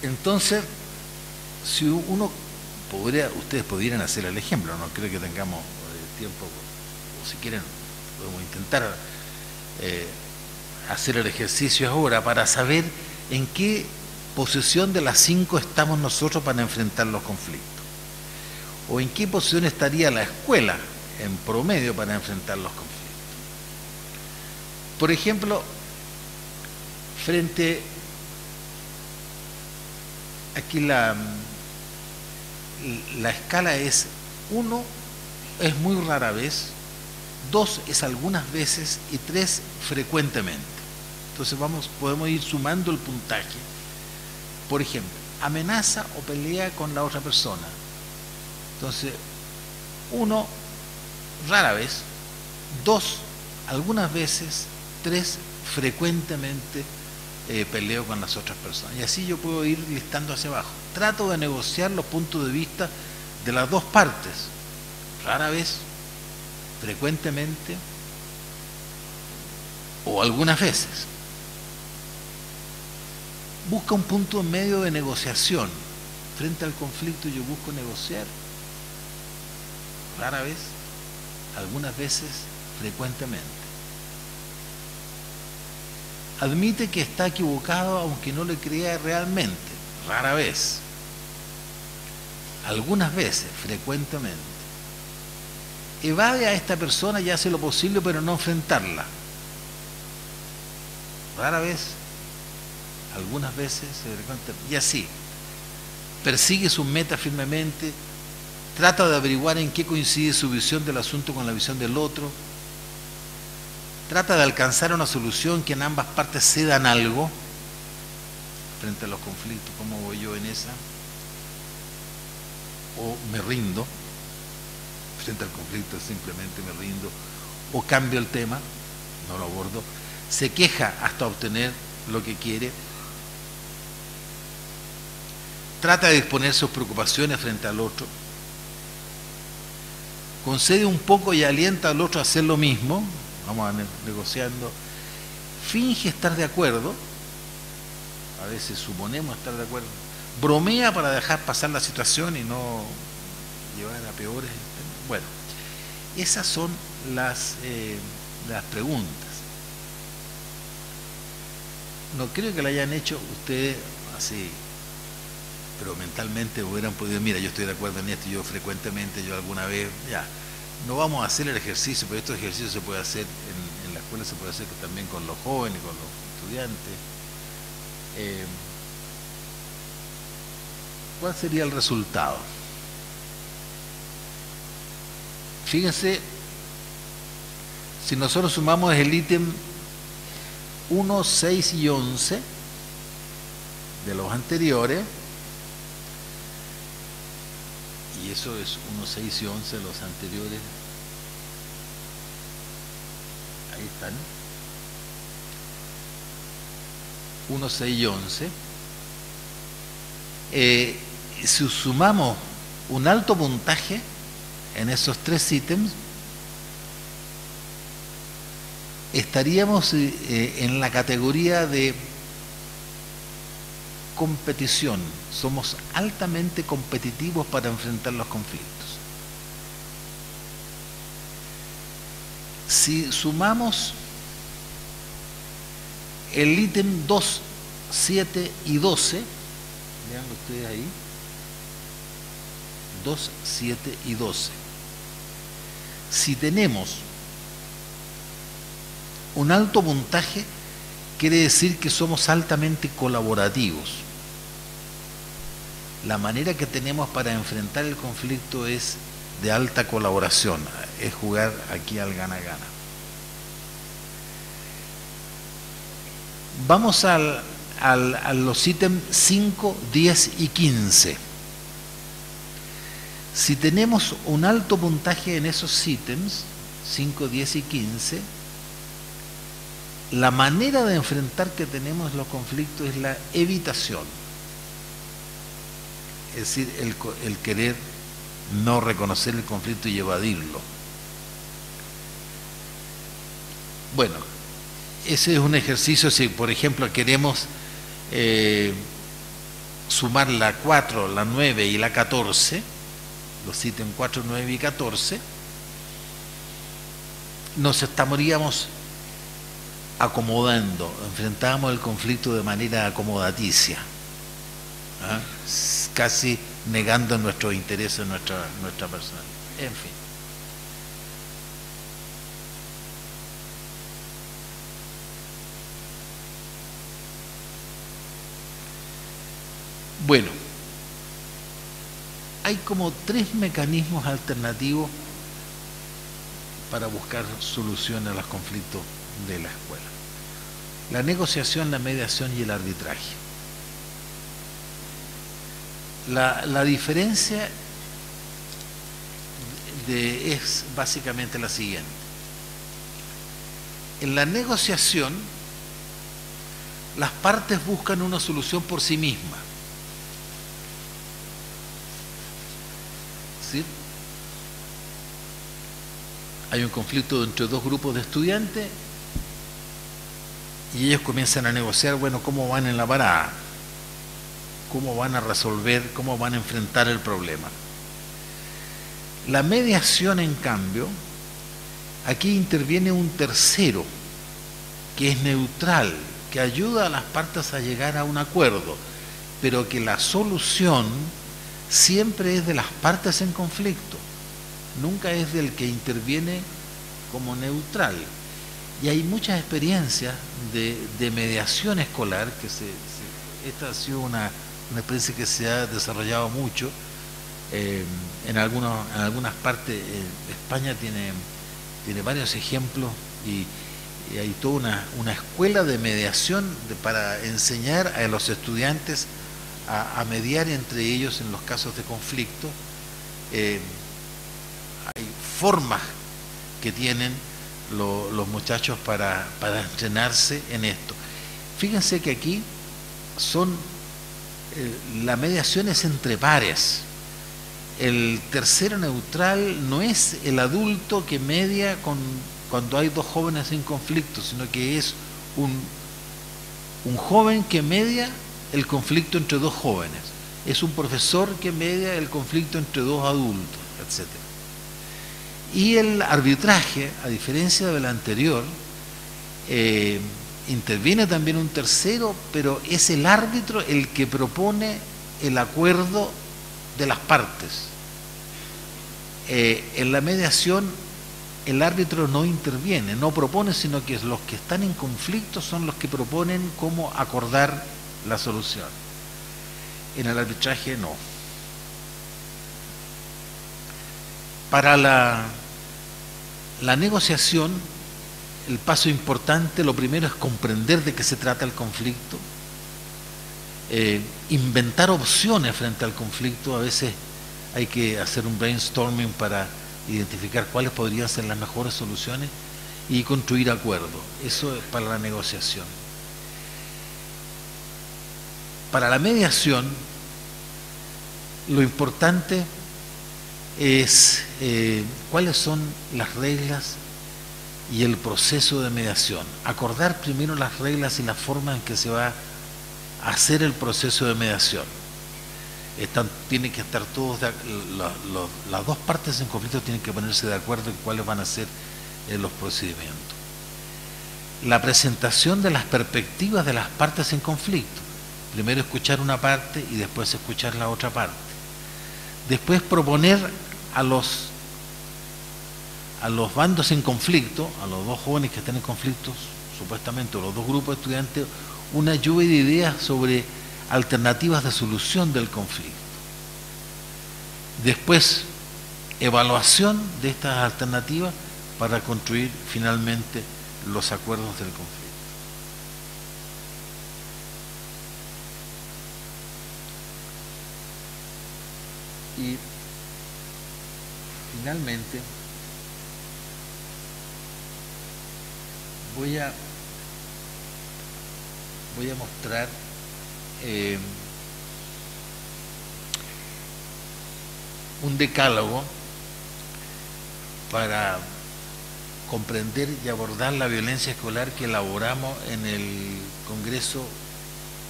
Entonces, si ustedes pudieran hacer el ejemplo, no creo que tengamos tiempo, o si quieren podemos intentar hacer el ejercicio ahora para saber en qué posición de las 5 estamos nosotros para enfrentar los conflictos, o en qué posición estaría la escuela en promedio para enfrentar los conflictos. Por ejemplo, aquí la escala es 1 es muy rara vez, 2 es algunas veces y 3 frecuentemente. Entonces podemos ir sumando el puntaje. Por ejemplo, amenaza o pelea con la otra persona. Entonces, 1 rara vez, 2 algunas veces, 3 frecuentemente peleo con las otras personas. Y así yo puedo ir listando hacia abajo. Trato de negociar los puntos de vista de las dos partes. Rara vez, frecuentemente o algunas veces. Busca un punto en medio de negociación. Frente al conflicto yo busco negociar. Rara vez, algunas veces, frecuentemente. Admite que está equivocado aunque no le crea realmente. Rara vez. Algunas veces, frecuentemente. Evade a esta persona y hace lo posible pero no enfrentarla. Rara vez, algunas veces, y así. Persigue sus metas firmemente, trata de averiguar en qué coincide su visión del asunto con la visión del otro, trata de alcanzar una solución que en ambas partes cedan algo frente a los conflictos. ¿Cómo voy yo en esa? O me rindo frente al conflicto, simplemente me rindo, o cambio el tema, no lo abordo, se queja hasta obtener lo que quiere, trata de exponer sus preocupaciones frente al otro, concede un poco y alienta al otro a hacer lo mismo, vamos negociando, finge estar de acuerdo, a veces suponemos estar de acuerdo, bromea para dejar pasar la situación y no llevar a peores. Bueno, esas son las preguntas. No creo que la hayan hecho ustedes así, pero mentalmente hubieran podido, mira, yo estoy de acuerdo en esto, yo frecuentemente, yo alguna vez, ya, no vamos a hacer el ejercicio, pero este ejercicio se puede hacer en la escuela, se puede hacer también con los jóvenes, con los estudiantes. ¿Cuál sería el resultado? Fíjense, si nosotros sumamos el ítem 1, 6 y 11 de los anteriores, y eso es 1, 6 y 11 de los anteriores, ahí están, 1, 6 y 11, si sumamos un alto puntaje en esos tres ítems, estaríamos en la categoría de competición. Somos altamente competitivos para enfrentar los conflictos. Si sumamos el ítem 2, 7 y 12, vean ustedes ahí, 2, 7 y 12. Si tenemos un alto puntaje, quiere decir que somos altamente colaborativos. La manera que tenemos para enfrentar el conflicto es de alta colaboración, es jugar aquí al gana-gana. Vamos a los ítems 5, 10 y 15. Si tenemos un alto puntaje en esos ítems, 5, 10 y 15, la manera de enfrentar que tenemos los conflictos es la evitación. Es decir, el querer no reconocer el conflicto y evadirlo. Bueno, ese es un ejercicio. Si por ejemplo queremos sumar la 4, la 9 y la 14, los ítems 4, 9 y 14, nos estaríamos acomodando, enfrentábamos el conflicto de manera acomodaticia, casi negando nuestros intereses, nuestra personalidad. En fin. Bueno, hay como 3 mecanismos alternativos para buscar soluciones a los conflictos de la escuela: la negociación, la mediación y el arbitraje. La diferencia es básicamente la siguiente. En la negociación, las partes buscan una solución por sí mismas. ¿Sí? Hay un conflicto entre dos grupos de estudiantes y ellos comienzan a negociar, bueno, cómo van en la parada, cómo van a resolver, cómo van a enfrentar el problema. La mediación, en cambio, aquí interviene un tercero que es neutral, que ayuda a las partes a llegar a un acuerdo, pero que la solución siempre es de las partes en conflicto, nunca es del que interviene como neutral. Y hay muchas experiencias de mediación escolar, que esta ha sido una experiencia que se ha desarrollado mucho en algunas partes. España tiene varios ejemplos y hay toda una escuela de mediación para enseñar a los estudiantes a mediar entre ellos en los casos de conflicto. Hay formas que tienen los muchachos para entrenarse en esto. Fíjense que aquí la mediación es entre pares. El tercero neutral no es el adulto que media cuando hay dos jóvenes en conflicto, sino que es un joven que media el conflicto entre dos jóvenes. es un profesor que media el conflicto entre dos adultos, etc. Y el arbitraje, a diferencia del anterior, interviene también un tercero, pero es el árbitro el que propone el acuerdo de las partes. En la mediación el árbitro no interviene, no propone, sino que los que están en conflicto son los que proponen cómo acordar la solución. En el arbitraje no. Para la negociación, el paso importante, lo primero es comprender de qué se trata el conflicto, inventar opciones frente al conflicto. A veces hay que hacer un brainstorming para identificar cuáles podrían ser las mejores soluciones y construir acuerdos. Eso es para la negociación. Para la mediación, lo importante es cuáles son las reglas y el proceso de mediación. Acordar primero las reglas y la forma en que se va a hacer el proceso de mediación. Tienen que estar todos, las dos partes en conflicto tienen que ponerse de acuerdo en cuáles van a ser los procedimientos. La presentación de las perspectivas de las partes en conflicto. Primero escuchar una parte y después escuchar la otra parte. Después proponer a los bandos en conflicto, a los dos jóvenes que están en conflicto, supuestamente, o los dos grupos de estudiantes, una lluvia de ideas sobre alternativas de solución del conflicto. Después, evaluación de estas alternativas para construir finalmente los acuerdos del conflicto. Y finalmente voy a mostrar un decálogo para comprender y abordar la violencia escolar que elaboramos en el Congreso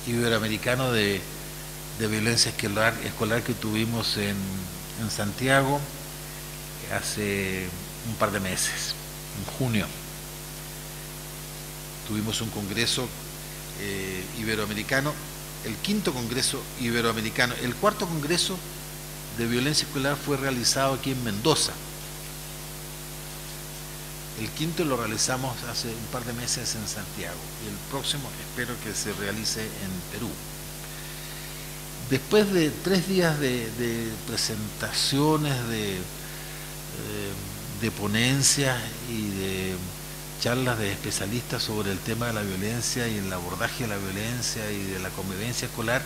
Iberoamericano de Violencia Escolar que tuvimos en Santiago hace un par de meses, en junio. Tuvimos un congreso iberoamericano, el quinto congreso iberoamericano. El cuarto congreso de violencia escolar fue realizado aquí en Mendoza. El quinto lo realizamos hace un par de meses en Santiago y el próximo espero que se realice en Perú. Después de 3 días de presentaciones, de ponencias y de charlas de especialistas sobre el tema de la violencia y el abordaje de la violencia y de la convivencia escolar,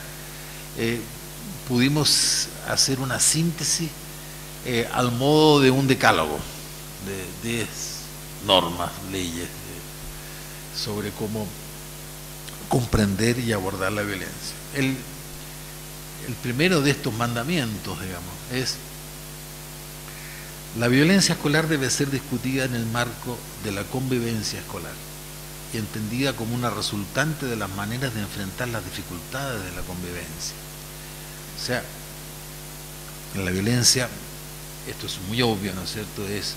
pudimos hacer una síntesis al modo de un decálogo de 10 normas, leyes sobre cómo comprender y abordar la violencia. El primero de estos mandamientos, digamos, es: la violencia escolar debe ser discutida en el marco de la convivencia escolar y entendida como una resultante de las maneras de enfrentar las dificultades de la convivencia. O sea, en la violencia, esto es muy obvio, ¿no es cierto?, es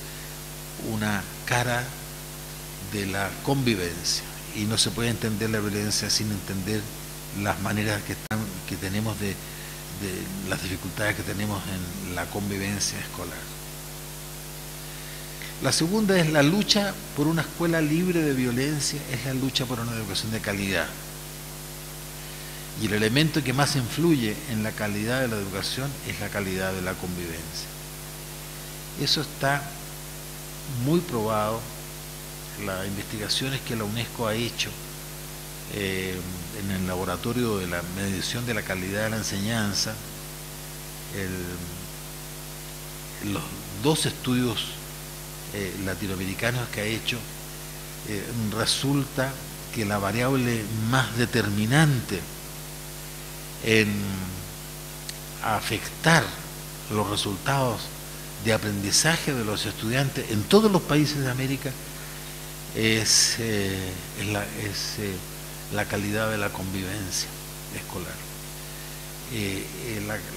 una cara de la convivencia y no se puede entender la violencia sin entender las maneras que tenemos de las dificultades que tenemos en la convivencia escolar. La segunda es: la lucha por una escuela libre de violencia es la lucha por una educación de calidad. Y el elemento que más influye en la calidad de la educación es la calidad de la convivencia. Eso está muy probado. Las investigaciones que la UNESCO ha hecho en el laboratorio de la medición de la calidad de la enseñanza, los 2 estudios latinoamericanos que ha hecho, resulta que la variable más determinante en afectar los resultados de aprendizaje de los estudiantes en todos los países de América es la calidad de la convivencia escolar.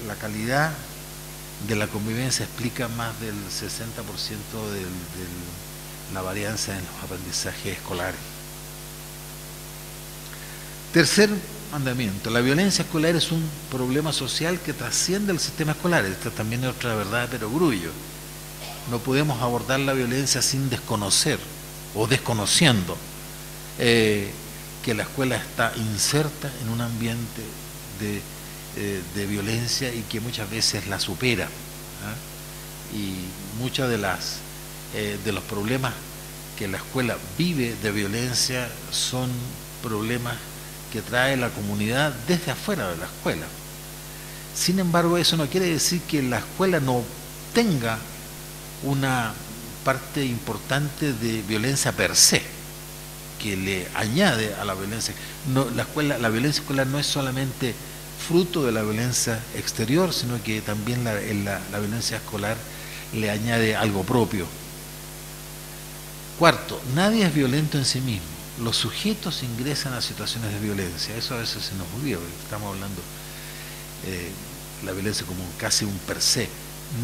la calidad de la convivencia explica más del 60% de la varianza en los aprendizajes escolares. Tercer mandamiento: la violencia escolar es un problema social que trasciende el sistema escolar. Esta también es otra verdad, pero grullo. No podemos abordar la violencia sin desconocer o desconociendo que la escuela está inserta en un ambiente de violencia y que muchas veces la supera, ¿eh? Y muchas de los problemas que la escuela vive de violencia son problemas que trae la comunidad desde afuera de la escuela. Sin embargo, eso no quiere decir que la escuela no tenga una parte importante de violencia per se, que le añade a la violencia. No, la violencia escolar no es solamente fruto de la violencia exterior, sino que también la violencia escolar le añade algo propio. Cuarto, nadie es violento en sí mismo. Los sujetos ingresan a situaciones de violencia. Eso a veces se nos olvida, porque estamos hablando la violencia como casi un per se.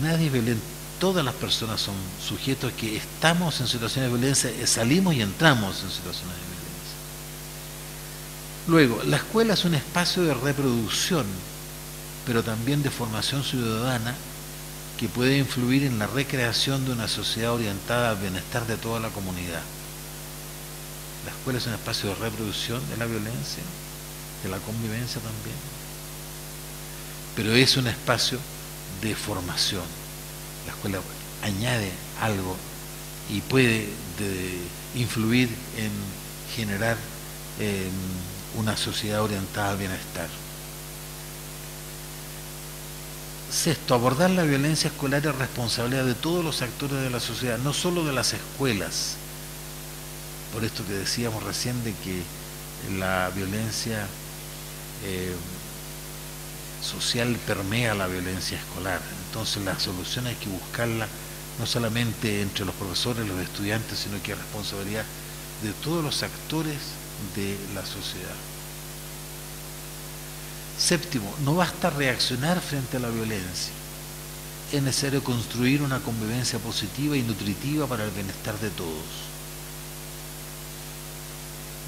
Nadie es violento. Todas las personas son sujetos que estamos en situaciones de violencia, salimos y entramos en situaciones de violencia. Luego, la escuela es un espacio de reproducción, pero también de formación ciudadana, que puede influir en la recreación de una sociedad orientada al bienestar de toda la comunidad. La escuela es un espacio de reproducción de la violencia, de la convivencia también, pero es un espacio de formación. La escuela añade algo y puede influir en generar una sociedad orientada al bienestar. Sexto, abordar la violencia escolar es responsabilidad de todos los actores de la sociedad, no solo de las escuelas. Por esto que decíamos recién de que la violencia social permea la violencia escolar. Entonces la solución hay que buscarla no solamente entre los profesores y los estudiantes, sino que es responsabilidad de todos los actores de la sociedad. Séptimo, no basta reaccionar frente a la violencia. Es necesario construir una convivencia positiva y nutritiva para el bienestar de todos.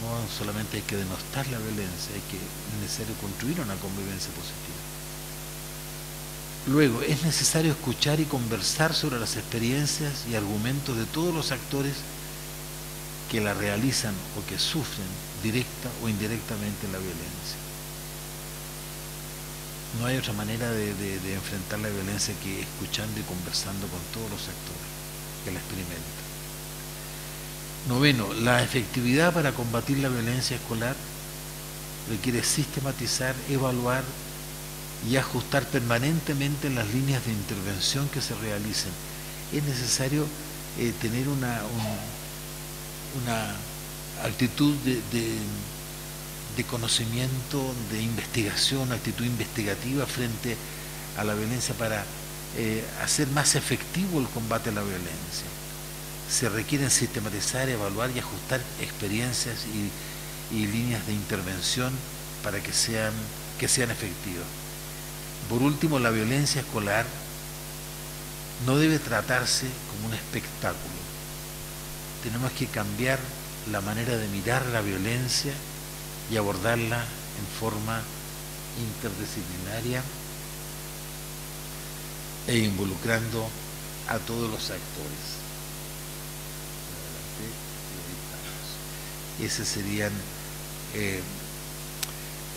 No solamente hay que denostar la violencia, es necesario construir una convivencia positiva. Luego, es necesario escuchar y conversar sobre las experiencias y argumentos de todos los actores que la realizan o que sufren directa o indirectamente la violencia. No hay otra manera de enfrentar la violencia que escuchando y conversando con todos los actores que la experimentan. Noveno, la efectividad para combatir la violencia escolar requiere sistematizar, evaluar y ajustar permanentemente las líneas de intervención que se realicen. Es necesario tener una actitud de conocimiento, de investigación, actitud investigativa frente a la violencia para hacer más efectivo el combate a la violencia. Se requieren sistematizar, evaluar y ajustar experiencias y líneas de intervención para que sean efectivas. Por último, la violencia escolar no debe tratarse como un espectáculo. Tenemos que cambiar la manera de mirar la violencia y abordarla en forma interdisciplinaria e involucrando a todos los actores. Ese serían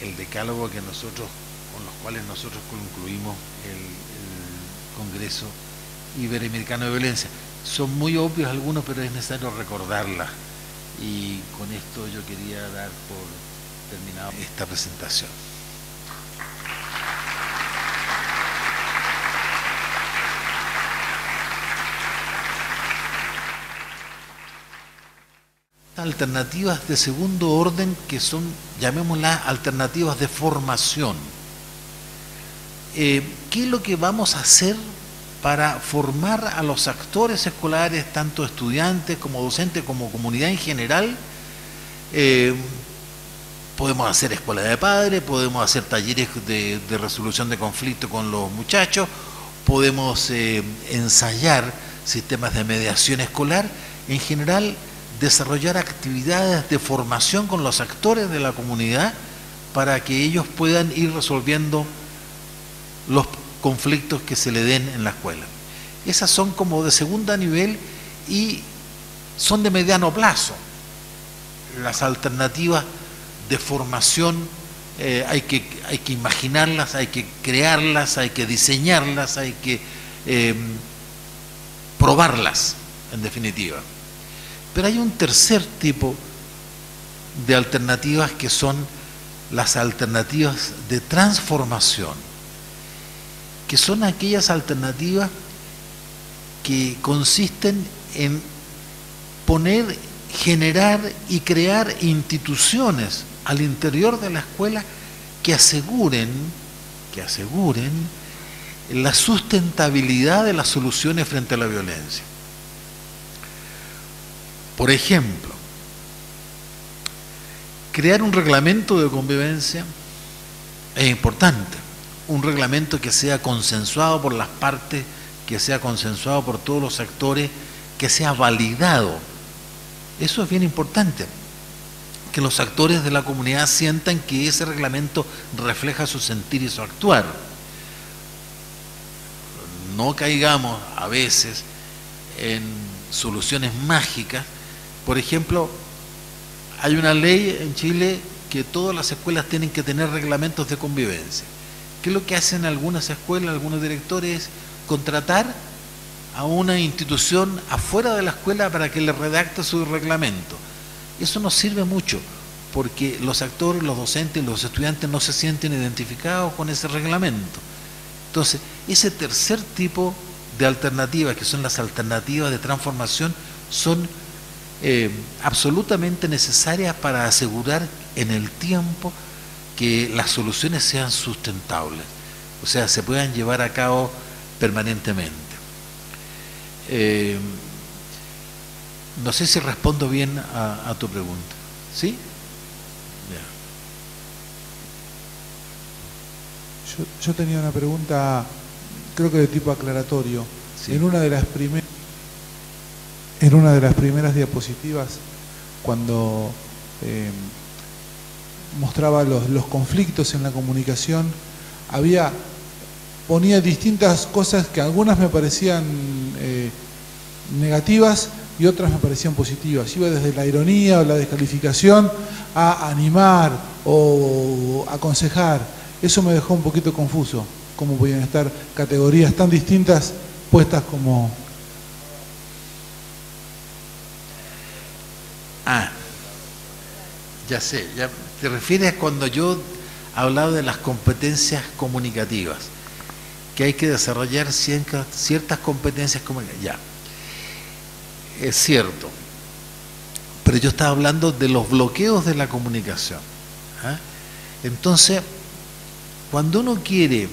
el decálogo con los cuales nosotros concluimos el Congreso Iberoamericano de Violencia. Son muy obvios algunos, pero es necesario recordarlas. Y con esto yo quería dar por terminada esta presentación. Alternativas de segundo orden que son, llamémoslas, alternativas de formación. ¿Qué es lo que vamos a hacer para formar a los actores escolares, tanto estudiantes como docentes, como comunidad en general, Podemos hacer escuela de padres, podemos hacer talleres de resolución de conflictos con los muchachos, podemos ensayar sistemas de mediación escolar, en general desarrollar actividades de formación con los actores de la comunidad para que ellos puedan ir resolviendo los conflictos que se le den en la escuela. Esas son como de segundo nivel y son de mediano plazo. Las alternativas de formación hay que imaginarlas, hay que crearlas, hay que diseñarlas, hay que probarlas, en definitiva. Pero hay un tercer tipo de alternativas que son las alternativas de transformación, que son aquellas alternativas que consisten en poner, generar y crear instituciones al interior de la escuela que aseguren la sustentabilidad de las soluciones frente a la violencia. Por ejemplo, crear un reglamento de convivencia es importante, un reglamento que sea consensuado por las partes, que sea consensuado por todos los actores, que sea validado. Eso es bien importante, que los actores de la comunidad sientan que ese reglamento refleja su sentir y su actuar. No caigamos a veces en soluciones mágicas. Por ejemplo, hay una ley en Chile que todas las escuelas tienen que tener reglamentos de convivencia. ¿Qué es lo que hacen algunas escuelas, algunos directores? Contratar a una institución afuera de la escuela para que le redacte su reglamento. Eso no sirve mucho, porque los actores, los docentes, los estudiantes no se sienten identificados con ese reglamento. Entonces, ese tercer tipo de alternativas, que son las alternativas de transformación, son absolutamente necesarias para asegurar en el tiempo que las soluciones sean sustentables, o sea, se puedan llevar a cabo permanentemente. No sé si respondo bien a tu pregunta. ¿Sí? Yeah. Yo tenía una pregunta, creo que de tipo aclaratorio. Sí. En una de las primeras diapositivas, cuando mostraba los conflictos en la comunicación, ponía distintas cosas que algunas me parecían negativas y otras me parecían positivas. Iba desde la ironía o la descalificación a animar o aconsejar. Eso me dejó un poquito confuso. ¿Cómo podían estar categorías tan distintas puestas como...? Ya sé, ya te refieres a cuando yo hablaba de las competencias comunicativas, que hay que desarrollar ciertas competencias comunicativas. Ya, es cierto, pero yo estaba hablando de los bloqueos de la comunicación. Entonces, cuando uno quiere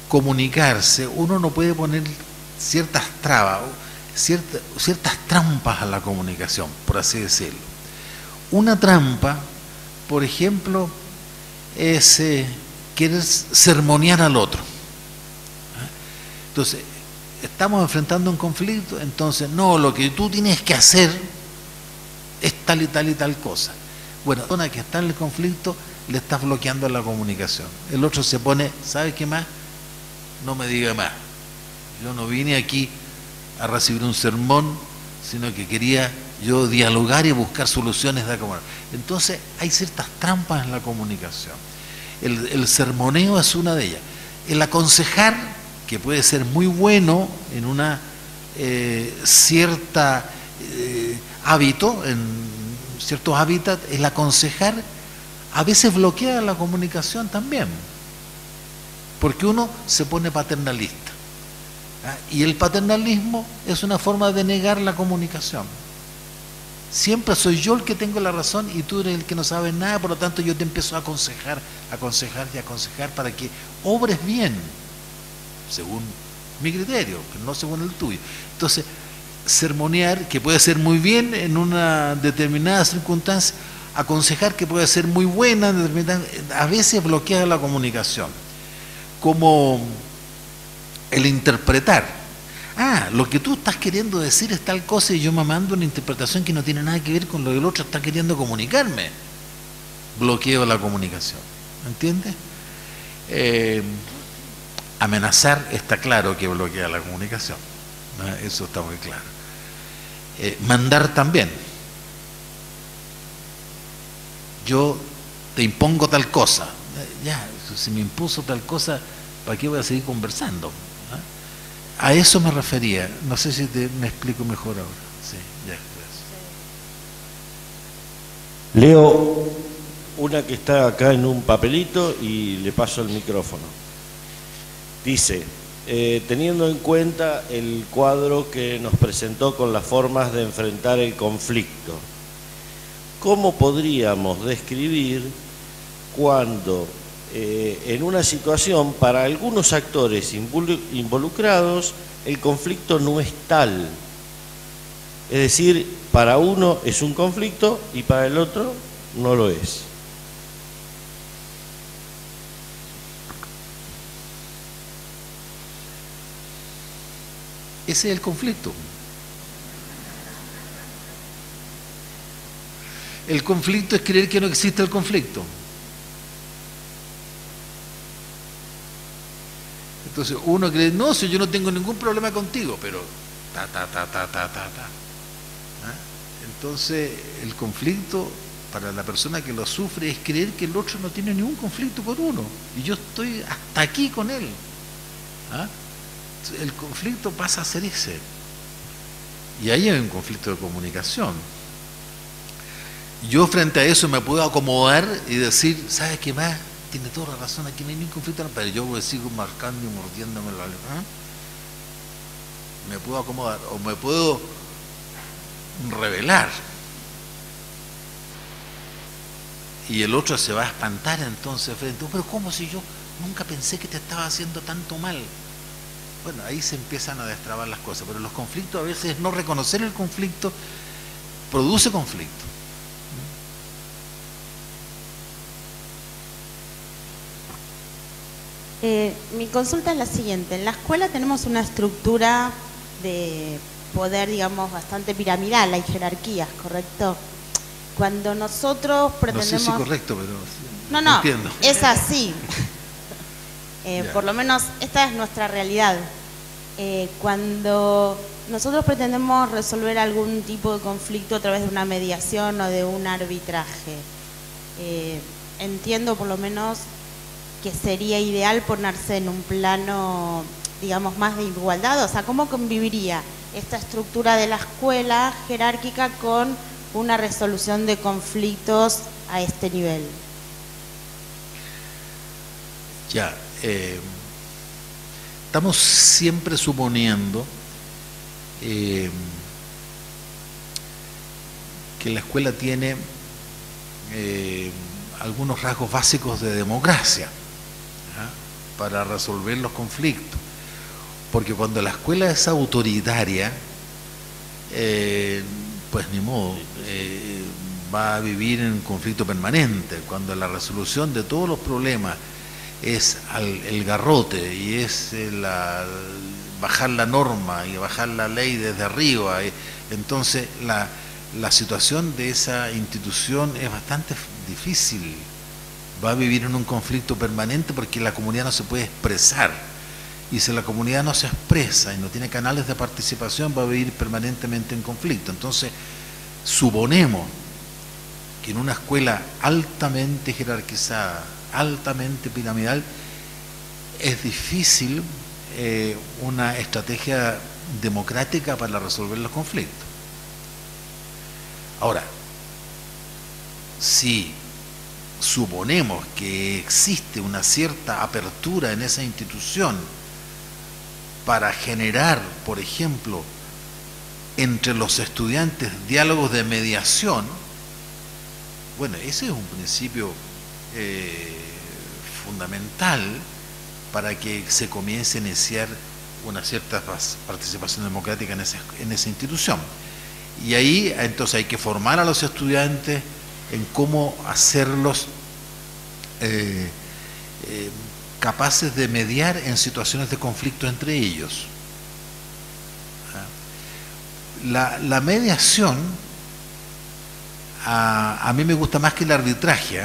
comunicarse, uno no puede poner ciertas trabas, ciertas trampas a la comunicación, por así decirlo. Una trampa, por ejemplo, es querer sermonear al otro. Entonces, estamos enfrentando un conflicto, entonces, no, lo que tú tienes que hacer es tal y tal y tal cosa. Bueno, la persona que está en el conflicto le estás bloqueando la comunicación. El otro se pone, ¿sabe qué más? No me diga más. Yo no vine aquí a recibir un sermón, sino que quería yo dialogar y buscar soluciones de la comunicación. Entonces hay ciertas trampas en la comunicación. El sermoneo es una de ellas. El aconsejar, que puede ser muy bueno en una cierta hábito, en ciertos hábitats, el aconsejar a veces bloquea la comunicación también, porque uno se pone paternalista. Y el paternalismo es una forma de negar la comunicación. Siempre soy yo el que tengo la razón y tú eres el que no sabes nada, por lo tanto yo te empiezo a aconsejar y aconsejar para que obres bien, según mi criterio, no según el tuyo. Entonces, sermonear, que puede ser muy bien en una determinada circunstancia, aconsejar, que puede ser muy buena en determinada, a veces bloquea la comunicación, como el interpretar. Ah, lo que tú estás queriendo decir es tal cosa y yo me mando una interpretación que no tiene nada que ver con lo que el otro está queriendo comunicarme. Bloqueo la comunicación, ¿entiendes? Amenazar está claro que bloquea la comunicación, ¿no? Eso está muy claro. Mandar también. Yo te impongo tal cosa. Ya, si me impuso tal cosa, ¿para qué voy a seguir conversando? A eso me refería. No sé si me explico mejor ahora. Sí, ya, gracias. Leo una que está acá en un papelito y le paso el micrófono. Dice, teniendo en cuenta el cuadro que nos presentó con las formas de enfrentar el conflicto, ¿cómo podríamos describir cuando en una situación para algunos actores involucrados el conflicto no es tal? Es decir, para uno es un conflicto y para el otro no lo es. Ese es el conflicto. El conflicto es creer que no existe el conflicto. Entonces uno cree, no, si yo no tengo ningún problema contigo, pero ¿Ah? Entonces el conflicto para la persona que lo sufre es creer que el otro no tiene ningún conflicto con uno y yo estoy hasta aquí con él. ¿Ah? El conflicto pasa a ser ese. Y ahí hay un conflicto de comunicación. Yo frente a eso me puedo acomodar y decir, ¿sabes qué más? Tiene toda la razón, aquí no hay ningún conflicto, pero yo sigo marcando y mordiéndome la lengua. Me puedo acomodar o me puedo revelar. Y el otro se va a espantar entonces frente, pero ¿cómo si yo nunca pensé que te estaba haciendo tanto mal? Bueno, ahí se empiezan a destrabar las cosas, pero los conflictos a veces no reconocer el conflicto produce conflicto. Mi consulta es la siguiente. En la escuela tenemos una estructura de poder, digamos, bastante piramidal, hay jerarquías, ¿correcto? Cuando nosotros pretendemos... No sé si correcto, pero... No, entiendo. Es así. Por lo menos esta es nuestra realidad. Cuando nosotros pretendemos resolver algún tipo de conflicto a través de una mediación o de un arbitraje, entiendo por lo menos que sería ideal ponerse en un plano, digamos, más de igualdad. O sea, ¿cómo conviviría esta estructura de la escuela jerárquica con una resolución de conflictos a este nivel? Ya, estamos siempre suponiendo que la escuela tiene algunos rasgos básicos de democracia, ¿ya?, para resolver los conflictos, porque cuando la escuela es autoritaria, pues ni modo, va a vivir en un conflicto permanente. Cuando la resolución de todos los problemas es el garrote y es bajar la norma y bajar la ley desde arriba, entonces la situación de esa institución es bastante difícil. Va a vivir en un conflicto permanente porque la comunidad no se puede expresar, y si la comunidad no se expresa y no tiene canales de participación, va a vivir permanentemente en conflicto. Entonces suponemos que en una escuela altamente jerarquizada, altamente piramidal, es difícil una estrategia democrática para resolver los conflictos. Ahora, si suponemos que existe una cierta apertura en esa institución para generar, por ejemplo, entre los estudiantes diálogos de mediación, bueno, ese es un principio fundamental para que se comience a iniciar una cierta participación democrática en esa institución. Y ahí entonces hay que formar a los estudiantes en cómo hacerlos capaces de mediar en situaciones de conflicto entre ellos. La mediación a mí me gusta más que el arbitraje.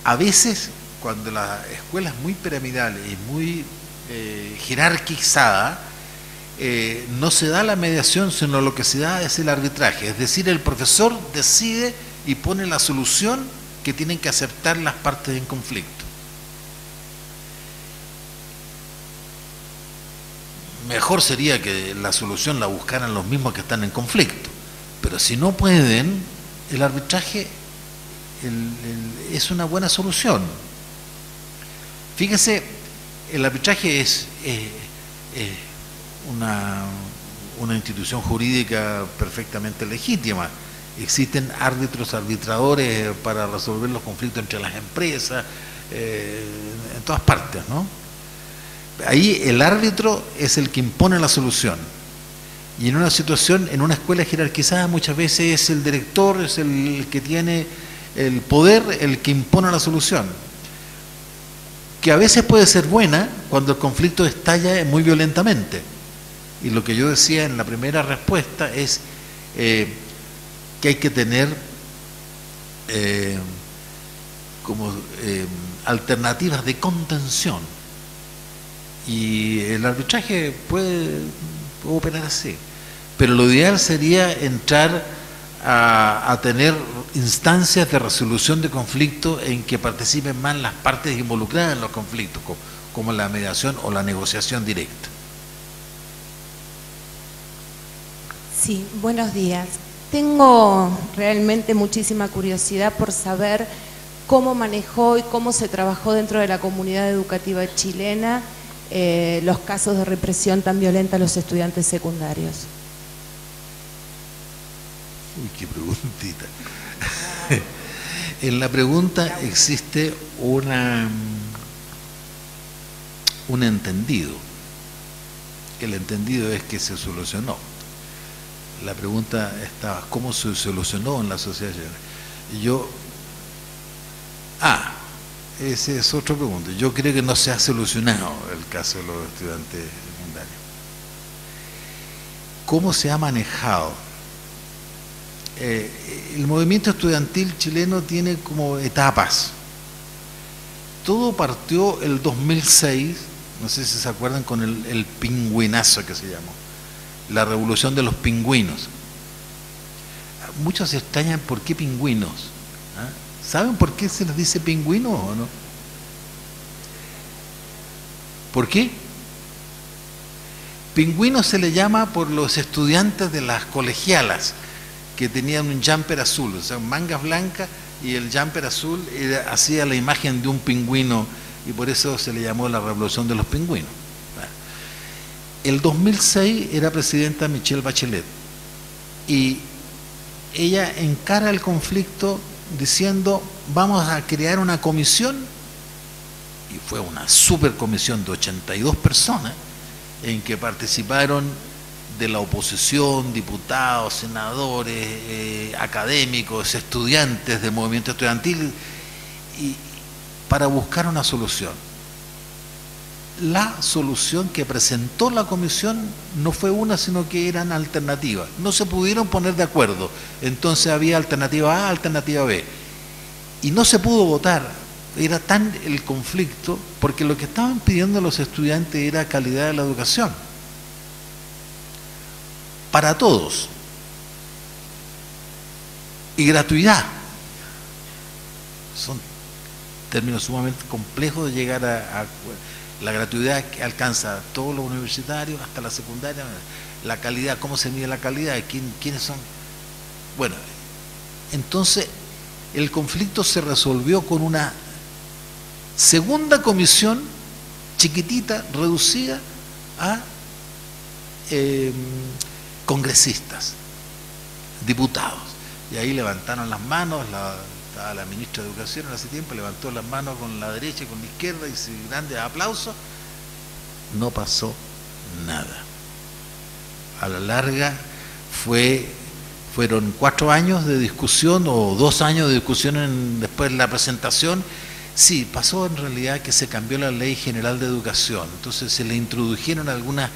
A veces, cuando la escuela es muy piramidal y muy jerarquizada, no se da la mediación, sino lo que se da es el arbitraje. Es decir, el profesor decide y pone la solución que tienen que aceptar las partes en conflicto. Mejor sería que la solución la buscaran los mismos que están en conflicto, pero si no pueden, el arbitraje es una buena solución. Fíjese, el arbitraje es una institución jurídica perfectamente legítima. Existen árbitros, arbitradores para resolver los conflictos entre las empresas, en todas partes, ¿no? Ahí el árbitro es el que impone la solución. Y en una situación, en una escuela jerarquizada, muchas veces es el director, es el que tiene el poder, el que impone la solución. Que a veces puede ser buena cuando el conflicto estalla muy violentamente. Y lo que yo decía en la primera respuesta es que hay que tener alternativas de contención. Y el arbitraje puede operar así. Pero lo ideal sería entrar a tener instancias de resolución de conflictos en que participen más las partes involucradas en los conflictos, como la mediación o la negociación directa. Sí, buenos días. Tengo realmente muchísima curiosidad por saber cómo manejó y cómo se trabajó dentro de la comunidad educativa chilena los casos de represión tan violenta a los estudiantes secundarios. Uy, qué preguntita. En la pregunta existe un entendido. El entendido es que se solucionó. La pregunta estaba, ¿cómo se solucionó en la sociedad chilena? Esa es otra pregunta. Yo creo que no se ha solucionado el caso de los estudiantes secundarios. ¿Cómo se ha manejado? El movimiento estudiantil chileno tiene como etapas. Todo partió el 2006, no sé si se acuerdan, con el pingüinazo que se llamó, la revolución de los pingüinos. Muchos se extrañan por qué pingüinos. ¿Saben por qué se les dice pingüinos o no? ¿Por qué? Pingüinos se le llama por los estudiantes de las colegialas que tenían un jumper azul, o sea, mangas blancas, y el jumper azul hacía la imagen de un pingüino, y por eso se le llamó la revolución de los pingüinos. El 2006 era presidenta Michelle Bachelet, y ella encara el conflicto diciendo, vamos a crear una comisión, y fue una supercomisión de 82 personas, en que participaron de la oposición, diputados, senadores, académicos, estudiantes del movimiento estudiantil, y para buscar una solución. La solución que presentó la comisión no fue una, sino que eran alternativas. No se pudieron poner de acuerdo. Entonces había alternativa A, alternativa B. Y no se pudo votar. Era tan el conflicto, porque lo que estaban pidiendo los estudiantes era calidad de la educación. Para todos. Y gratuidad. Son términos sumamente complejos de llegar a la gratuidad que alcanza a todos los universitarios, hasta la secundaria. La calidad, ¿cómo se mide la calidad? ¿Quiénes son? Bueno, entonces el conflicto se resolvió con una segunda comisión chiquitita, reducida a congresistas, diputados. Y ahí levantaron las manos, estaba la ministra de Educación en ese tiempo, levantó las manos con la derecha y con la izquierda y grandes aplausos. No pasó nada. A la larga fueron 4 años de discusión o 2 años de discusión después de la presentación. Sí, pasó en realidad que se cambió la Ley General de Educación, entonces se le introdujeron algunas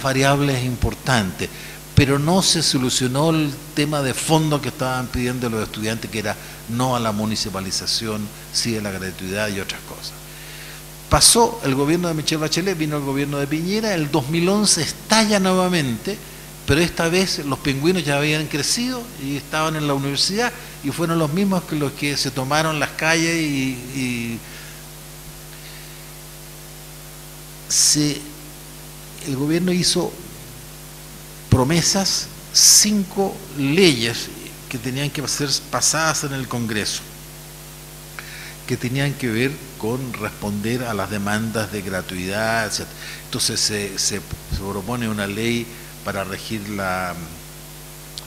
variables importantes, pero no se solucionó el tema de fondo que estaban pidiendo los estudiantes, que era no a la municipalización, sí a la gratuidad y otras cosas. Pasó el gobierno de Michelle Bachelet, vino el gobierno de Piñera, el 2011 estalla nuevamente, pero esta vez los pingüinos ya habían crecido y estaban en la universidad y fueron los mismos que los que se tomaron las calles el gobierno hizo promesas, 5 leyes que tenían que ser pasadas en el Congreso, que tenían que ver con responder a las demandas de gratuidad, etc. Entonces se propone una ley para regir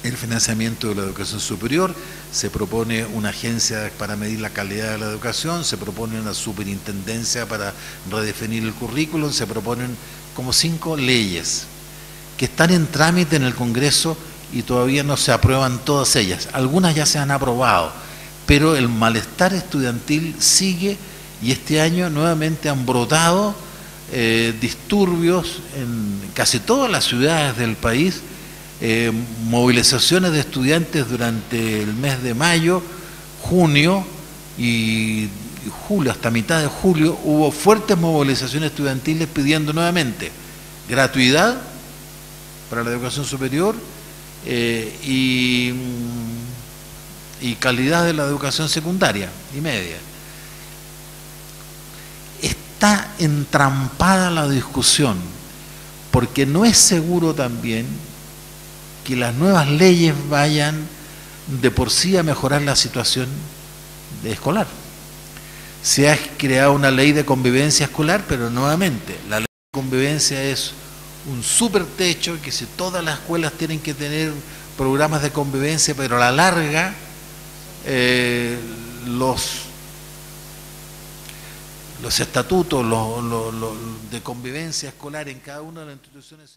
el financiamiento de la educación superior, se propone una agencia para medir la calidad de la educación, se propone una superintendencia para redefinir el currículum, se proponen como 5 leyes que están en trámite en el Congreso y todavía no se aprueban todas ellas. Algunas ya se han aprobado, pero el malestar estudiantil sigue y este año nuevamente han brotado disturbios en casi todas las ciudades del país, movilizaciones de estudiantes durante el mes de mayo, junio y julio, hasta mitad de julio, hubo fuertes movilizaciones estudiantiles pidiendo nuevamente gratuidad para la educación superior y calidad de la educación secundaria y media. Está entrampada la discusión, porque no es seguro también que las nuevas leyes vayan de por sí a mejorar la situación escolar. Se ha creado una ley de convivencia escolar, pero nuevamente, la ley de convivencia es un super techo, que si todas las escuelas tienen que tener programas de convivencia, pero a la larga los estatutos de convivencia escolar en cada una de las instituciones